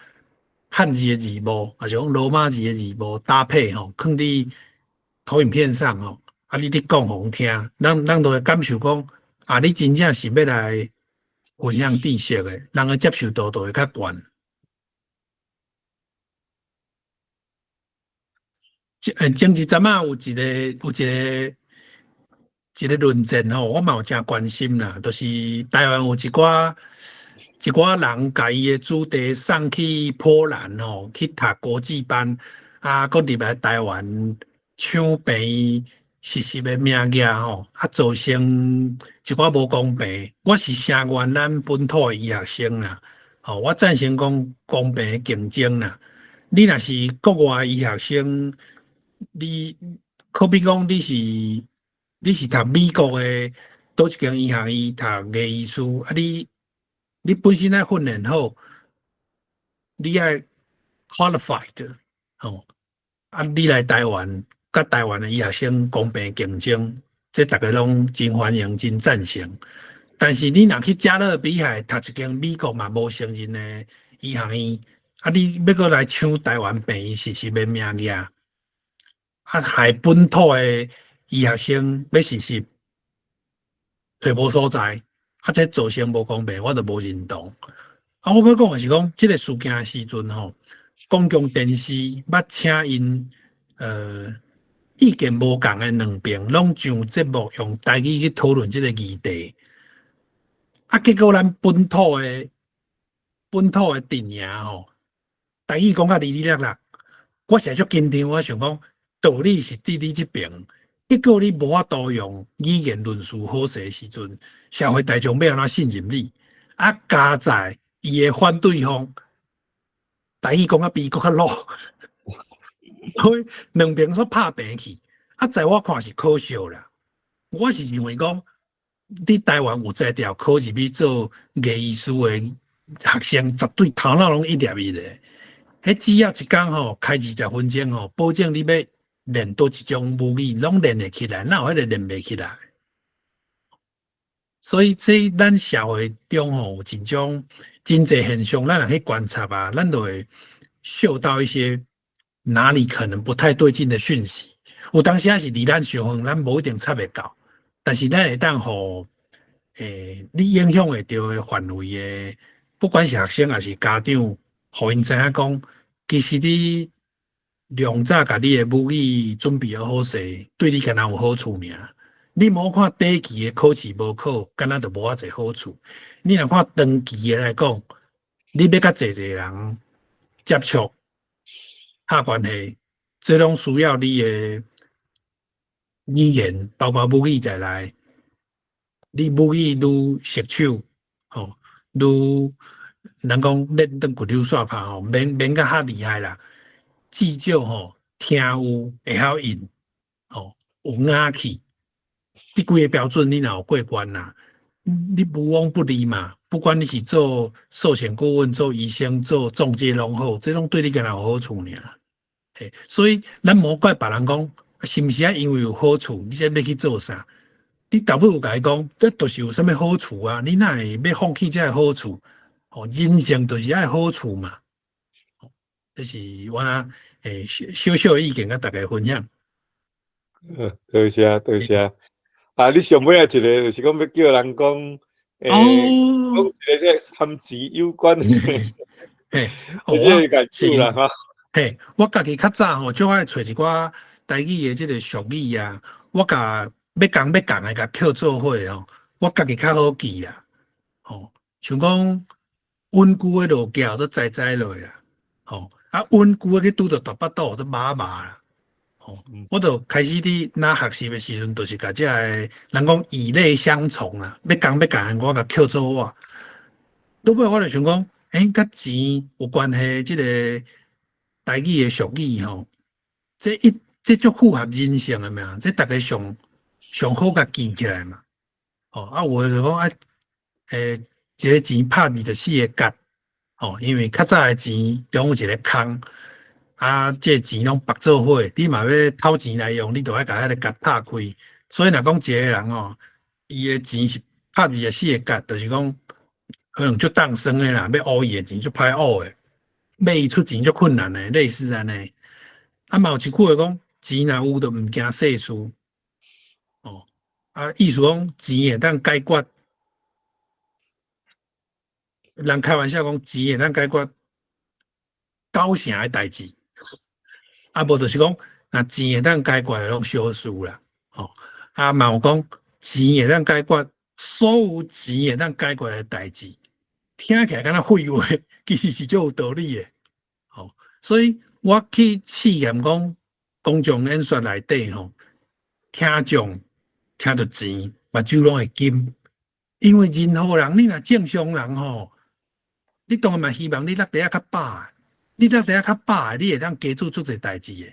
汉字的字幕，还是讲罗马字的字幕搭配放伫投影片上你讲互听，咱都会感受讲你真正是要来分享知识的，人的接受度都会较悬。前一阵仔有一个论战我嘛有真关心啦，就是台湾有一寡人甲伊的子弟送去波兰去读国际班，搁入来台湾抢病实习的名额造成一寡无公平。我是声援咱本土的医学生啦，我赞成讲公平竞争啦。你若是国外医学生，你可比讲你是读美国的倒一间医学院读牙医师，你本身爱训练好，你爱 qualified 你来台湾，甲台湾的医学生公平竞争，这大家拢真欢迎、真赞成。但是你若去加勒比海读一间美国嘛无承认的医学院，你要搁来抢台湾病院实习的名额，害本土的医学生要实习找无所在，这造成无公平，我就无认同。我要讲的是讲，这个事件的时阵公共电视捌请因意见无共的两边，拢上节目用台语去讨论这个议题。结果咱本土的阵营台语讲甲哩哩啦啦，我实在足紧张，我想讲道理是伫你这边，结果你无法度用语言论述好势的时阵，社会大众要安怎信任你？加在伊的反对方台语讲较比较弱，所以两边说拍平去。在我看是可笑啦。我是认为讲，你台湾有才调考入去做牙医师的学生，绝对头脑拢一粒一的。迄只要一天开20分钟保证你要练多一种武艺，拢练会起来，哪有迄个练袂起来？所以这咱社会中有一种真侪现象，咱若去观察啊，咱就会嗅到一些哪里可能不太对劲的讯息。有当时是离咱上远，咱无一定察会到，但是咱会当互你影响会到的范围的，不管是学生还是家长，互因知影讲，其实你量早甲你的母语准备好势，对你敢若有好处尔。你莫看短期的考试无考，敢若就无偌济好处。你若看长期的来讲，你要甲侪人接触、拍关系，这拢需要你的语言，包括母语在内。你母语愈熟手，吼，愈人讲练当骨溜刷拍吼，免甲较厉害啦。至少吼听有会晓用，吼有雅气。这几个标准你若有过关啦，你无往不利嘛。不管你是做寿险顾问、做医生、做中介拢好，这种对你敢若有好处尔。所以咱莫怪别人讲，是毋是啊？因为有好处，你才要去做啥？你倒不如甲伊讲，这都是有啥物好处啊？你哪会要放弃这个好处？哦，人生就是爱好处嘛。这是我小小的意见，甲大家分享。多谢多谢。啊，你上尾一个就是讲要叫人讲，讲一个这含钱有关的，这个解救啦哈。嘿，我家己较早吼，就爱找一寡台语的这个俗语啊，我甲要讲的甲扣做伙吼，我家己较好记啦。吼，像讲稳固的路桥都栽落啦，吼啊稳固的去拄着大巴肚都麻啦。哦，我就开始伫那学习的时阵，就是甲这个人讲以类相从啦，要讲我甲扣做伙。倒尾我就想讲，甲钱有关系，这个台语的俗语吼，这足符合人性的嘛，这大家上好甲记起来嘛。哦，啊，我就讲一个钱拍24个角，哦，因为较早的钱总有一个空。啊，这钱拢白做伙，你嘛要偷钱来用，你就要甲迄个角拍开。所以若讲一个人哦，伊的钱是拍24个角，就是讲可能就当生的啦，要乌伊的钱就歹乌的，要伊出钱就困难的，类似安尼。啊，嘛有一句话讲，钱若有就毋惊世事。哦，啊，意思讲钱会当解决，人开玩笑讲钱会当解决高成的代志。啊，无就是讲，那钱会当解决的拢小事啦，吼、啊，嘛有讲钱会当解决所有钱会当解决的代志，听起来敢若废话，其实是足有道理的，吼、所以我去试验讲公众演说内底吼，听众听到钱，目睭拢会金，因为任何人，你若正常人吼，你当然嘛希望你落地较饱。你落地较饱，你会当加做一代志的。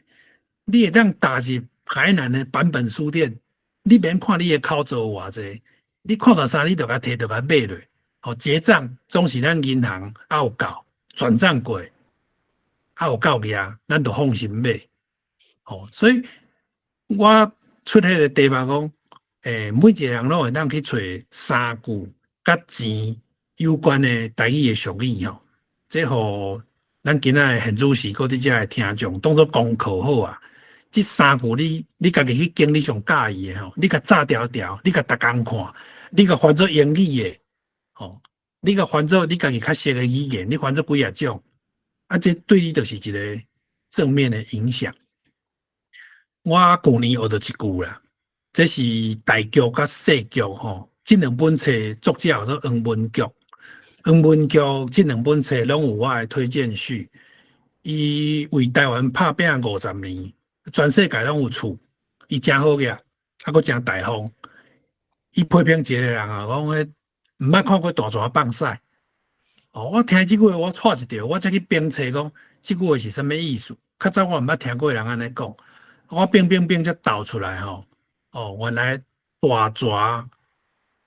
你会当踏入海南的版本书店，你免看你的口做有偌济，你看到啥你就甲摕到甲买落。哦，结账总是咱银行有够转账过，有够额，咱就放心买。哦，所以我出迄个题目讲，每一个人拢会当去找3句甲钱有关的台语的俗语吼，这互咱今仔现主时，搁伫遮的听众当作功课好啊！这3句你家己去经历上介意的吼，你甲炸条条，你甲逐工看，你甲翻做英语的，吼，你甲翻做你家己较熟的语言，你翻做几啊种，啊，这对你就是一个正面的影响。我去年学到一句啦，这是大局甲小局吼，这2本册作者叫做黄文菊。黄文菊这2本册拢有我的推荐序，伊为台湾拍拼50年，全世界拢有厝，伊真好个，啊，佫真大方。伊批评一个人啊，讲迄毋捌看过大蛇放屎。哦，我听即句话我错一条，我才去评测讲即句话是啥物意思。较早我毋捌听过人安尼讲，我评才导出来吼。哦，原来大蛇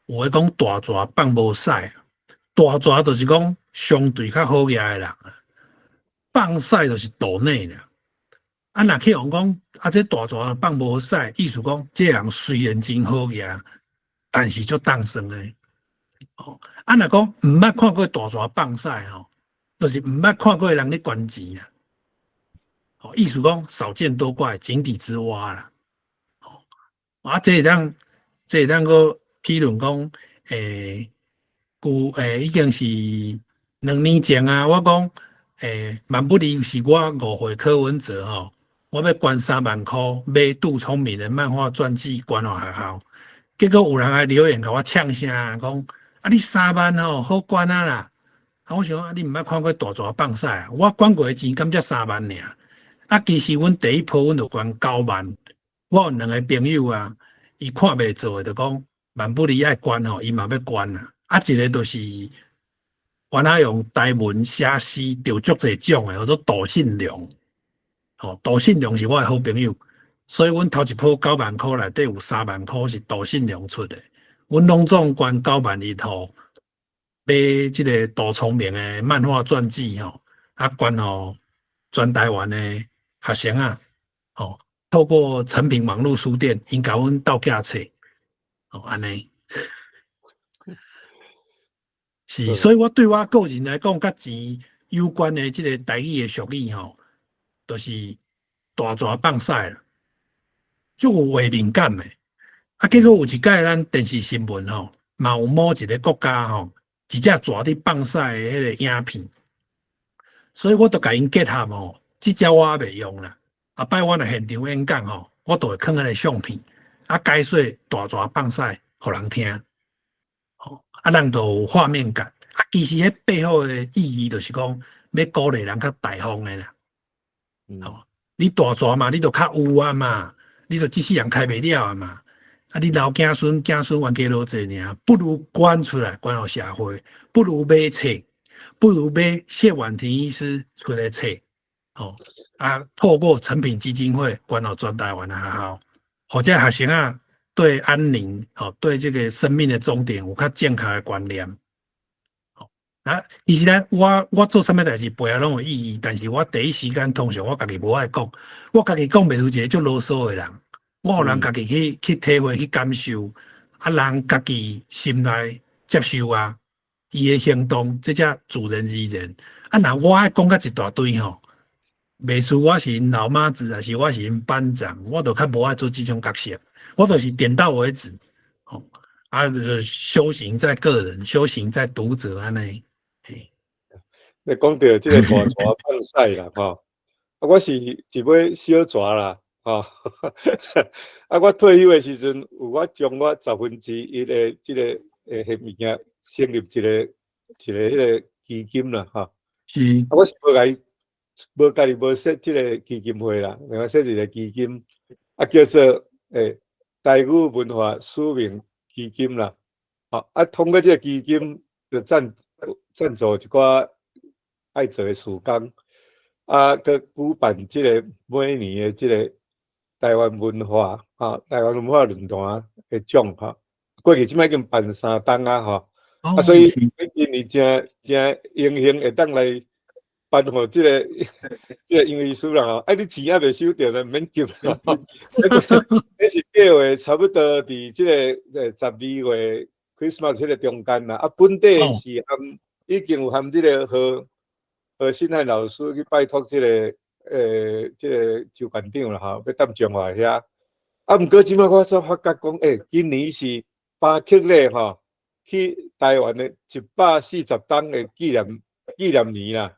有诶讲大蛇放无屎。大蛇就是讲相对较好野的人啊，放屎就是岛内啦。啊，若去人讲啊，这大蛇放无屎，意思讲这人虽然真好野，但是就当生的。哦，啊，若讲毋捌看过大蛇放屎吼，就是毋捌看过人咧关钱啦。哦，意思讲少见多怪，井底之蛙啦。哦，啊，这会当个批论讲，已经是2年前啊，我讲，万不离是我5岁柯文哲吼，我要捐3万块买杜聪明的漫画传记捐互学校，结果有人来留言甲我呛声，讲啊你3万吼好捐啊啦，啊我想啊你毋捌看过大蛇放屎啊，我捐过的钱敢才3万尔，啊其实阮第一波阮就捐9万，我有2个朋友啊，伊看袂做的就讲万不离爱捐吼，伊嘛要捐啊，啊一个就是。原来用台文写诗，得足侪奖诶，叫做杜信良。哦，杜信良是我诶好朋友，所以阮头一波9万块内底有3万块是杜信良出诶。阮拢总捐9万一套，买即个杜聪明诶漫画传记吼，啊捐互全台湾诶学生啊，哦，透过诚品网络书店，因甲阮斗价册，哦安尼。是，所以我对我个人来讲，甲钱有关的即个台语的俗语吼，就是大蛇放屎啦，足有画面感的。啊，结果有一届咱电视新闻吼，嘛有某一个国家吼，一只蛇伫放屎的迄个影片，所以我都甲因结合吼，即只我也袂用啦。啊，摆我来现场演讲吼，我都会放迄个相片，啊，解说大蛇放屎，互人听。啊，人都有画面感。啊，其实迄背后的意义就是讲，要鼓励人较大方的啦。哦，你大蛇嘛，你就较有啊嘛，你就即世人开袂了啊嘛。啊，你老子孙冤家路济尔，不如捐出来，捐互社会，不如买册，不如买谢婉婷医师出的册。哦，啊，透过诚品基金会捐互全台湾的学校，或者学生啊。对安宁，哦，对这个生命的终点有较健康的观念。哦，啊，其实呢，我做什么代志背后拢有意义，但是我第一时间通常我家己无爱讲，我家己讲袂出一个足啰嗦的人，我有人家己去体会去感受，啊，人家己心内接受啊，伊的行动，这才自然而然。啊，那我爱讲甲一大堆吼，袂输我是因老妈子，还是我是因班长，我都较无爱做这种角色。我都是点到为止，哦，啊，就是修行在个人，修行在读者安尼。你讲到即个大蛇放屎啦，吼，啊，我是一尾小蛇啦，吼，啊，我退休的时阵，有我将我1/10的即个迄物件成立一个迄个基金啦，吼。是。啊，我是无家己无设即个基金会啦，另外设一个基金，啊，叫做台语文化使命基金啦，好啊，通过这个基金就赞助一寡爱做的事工，啊，佮举办这个每年的这个台湾文化台湾文化论坛的奖过去即摆已经办3档啊啊，所以今年真荣幸会当来颁互这个英语书啦你钱还未收到咧，免急啦。这是计划差不多伫这个12月 Christmas 迄个中间啦。啊，本地是已经有这个何新汉老师去拜托这个这个周馆长啦要当彰化遐。啊，毋过即摆我才发觉讲，今年是巴克咧去台湾的140档的纪念年啦。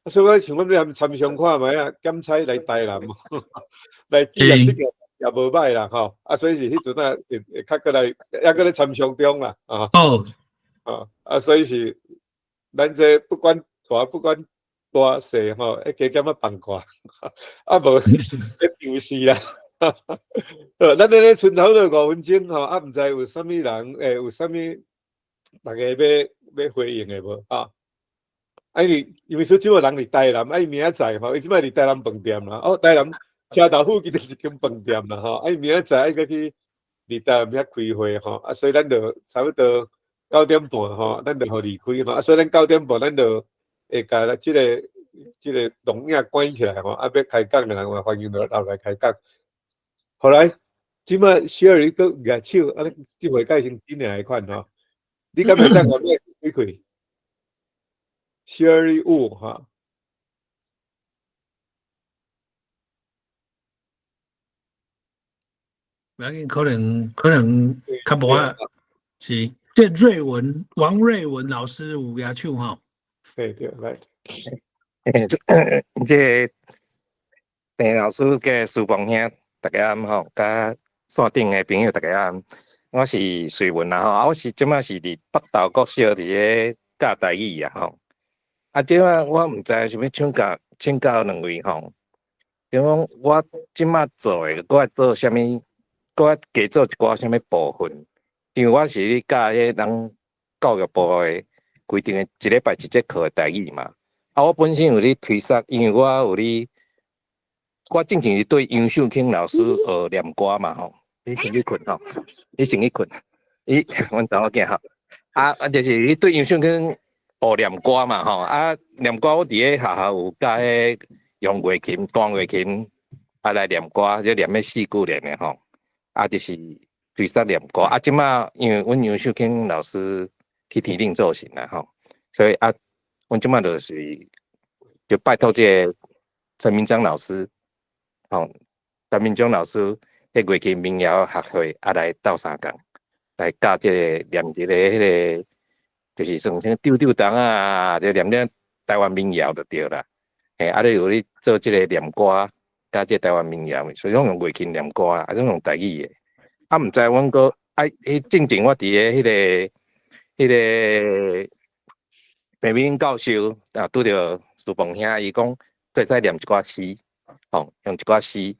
所以我想讲，你参详看卖啊，检采来台南，来纪念这个也无歹啦，啊，所以是迄阵会较过来，还搁咧参详中啦，所以是咱这不管大细加减放看，啊无一场事啦。咱咧剩头了5分钟啊，毋知有啥物人有啥物大家要回应的无因为说即个人伫台南，伊明仔载伊即摆伫台南饭店啦。台南车头附近就是间饭店啦，伊明仔载爱去伫台南遐开会所以咱就差不多9点半咱就互离开所以咱9点半咱就会甲即个录影关起来要开讲的人欢迎落来开讲。后来即摆小儿佫举手，即回改成真诶款你敢会当我咩几开 ？Sherry Wu 哈，可能较无啊，是这王瑞文老师有牙手吼。对对，来。这陈老师嘅书房兄，大家好，甲线顶嘅朋友大家好，我是瑞文啦吼，我是即马是伫北投国小伫个教台语啊吼，即马我毋知想要请教两位吼，比如讲我即马做诶，我做啥物？我加做一寡啥物部分？因为我是咧教迄人教育部诶规定诶，一礼拜一节课诶台语嘛。我本身有咧推说，因为我有咧，我正是对杨秀卿老师学念歌嘛吼。你先去困吼，你先去困。阮查某囝吼，就是你对杨秀卿学念歌嘛吼。念歌我伫个学校有教迄用乐琴、单乐琴来念歌，就念迄4句念的吼。就是推说念歌。即马因为阮杨秀卿老师去提领做成啦吼，所以阮即马就拜托这个陈明章老师，陈明章老师迄乐器民谣学会来斗相共，来教这个念一个迄个，就是算像丢丢当啊，就念点台湾民谣就对啦。你有咧做这个念歌，教这台湾民谣，所以讲用乐器念歌啦，种用台语的。毋知阮个正正我伫个迄个平民教授拄着书房兄，伊讲对再念一寡诗，用一寡诗，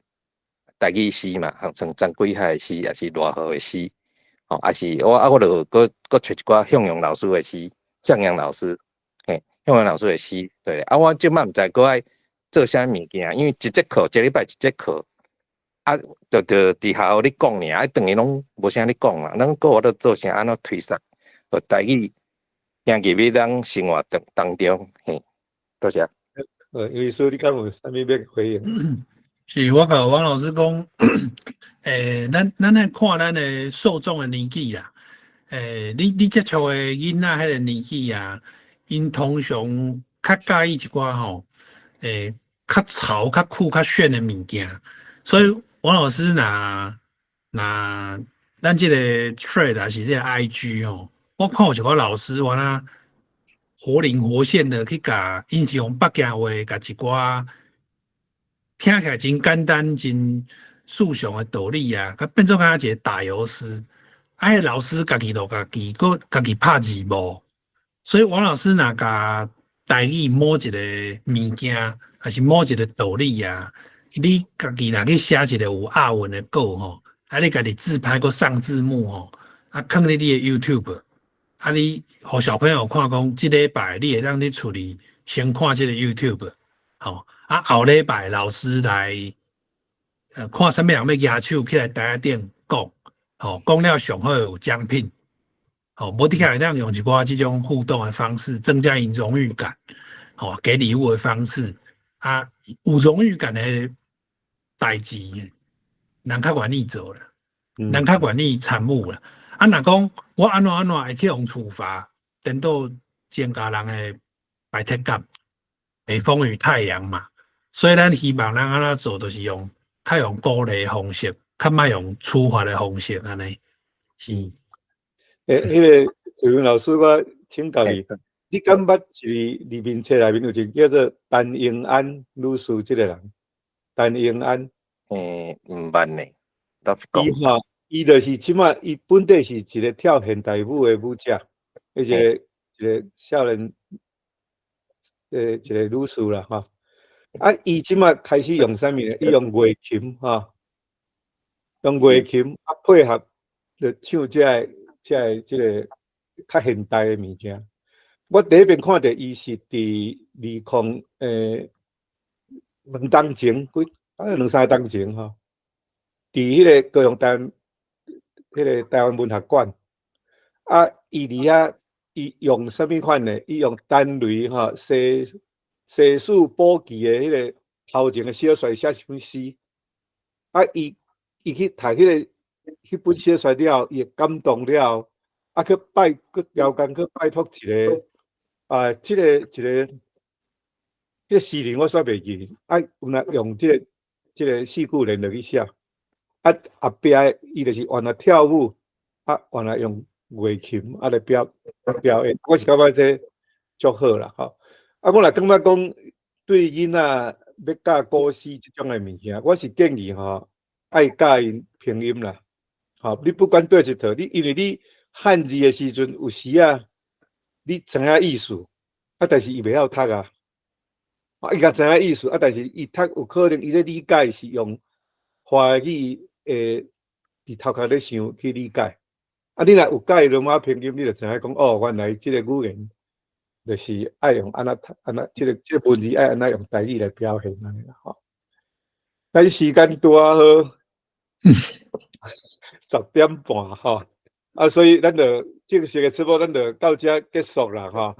台语诗嘛，像张贵海的诗，也是罗河的诗，也是我就搁找一寡向阳老师的诗，向阳老师的诗，对。我即摆毋知搁爱做啥物件，因为一节课，一礼拜一节课。就伫学校咧讲尔，等于拢无啥咧讲嘛。咱个我都做啥安怎推说，和台语行入去咱生活当中，多谢。因为所以你敢有啥物要回应？是我甲王老师讲，咱来看咱的受众的年纪啦。你接触的囡仔迄个年纪啊，因通常较介意一寡吼，较潮、较酷、较炫的物件，所以。王老师咱这个 thread 还是这个 IG 我看有一个老师活灵活现的去甲因是用北京话甲一寡听起来真简单、真素常的道理啊，甲变做敢若一个打油诗。老师家己佫家己拍字幕，所以王老师若甲台语某一个物件，还是某一个道理啊。你家己若去写一个有押韵的稿你家己自拍个上字幕放咧你的 YouTube， 你互小朋友看讲，即礼拜你会当你处理先看即个 YouTube， 后礼拜老师来看啥物人要举手起来台顶讲，讲了上好有奖品，无底下会当用一寡即种互动的方式，增加因荣誉感，给礼物的方式有荣誉感的代志，人较愿意做啦，人较愿意参与啦。若讲我安怎会去用处罚，等到增加人的白铁感，北风与太阳嘛。所以咱希望咱安怎做，就是较用鼓励的方式，较莫用处罚的方式安尼。是。迄个语文老师，我请教你，你敢捌一个里面册内面有一个叫做陈永安女士这个人？陈永安，毋捌呢。伊就是即马，伊本地是一个跳现代舞的舞者，一个少年，一个女士啦伊即马开始用啥物呢？伊用乐琴用乐琴配合着唱即个较现代的物件。我第一遍看到伊是伫2当前2-3当前伫迄个高雄迄个台湾文学馆伊伫遐伊用啥物款呢？伊用单雷西蜀宝记的迄个头前的小说写一本诗伊去读迄本小说了，伊感动了去调工去拜托一个一个诗人我煞袂记，有那用这个四句联落去写，后壁伊就是原来跳舞，原来用乐琴来表演，我是感觉这足好啦吼。我来感觉讲对囡仔要教古诗这种的物件，我是建议吼，爱教因拼音啦。好，你不管对一套，因为你汉字的时阵，有时你知影意思，但是伊袂晓读啊。伊甲知影意思，但是伊读有可能伊咧理解是用华语伫头壳咧想去理解。你若有教罗马拼音，你就知影讲哦，原来即个语言就是爱用安那，即个文字爱安那用台语来表现安尼啦吼。但是时间多好，10点半吼，所以咱就正式的直播，咱就到这结束啦吼。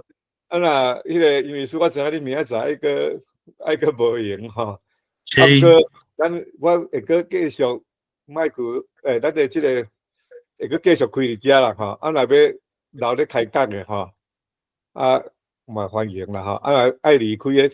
那迄个因为是我知影你明仔载爱个无闲吼，我会个继续卖去咱的即个会个继续开伫遮啦吼。若要留咧开讲的吼，嘛欢迎啦吼。爱离开的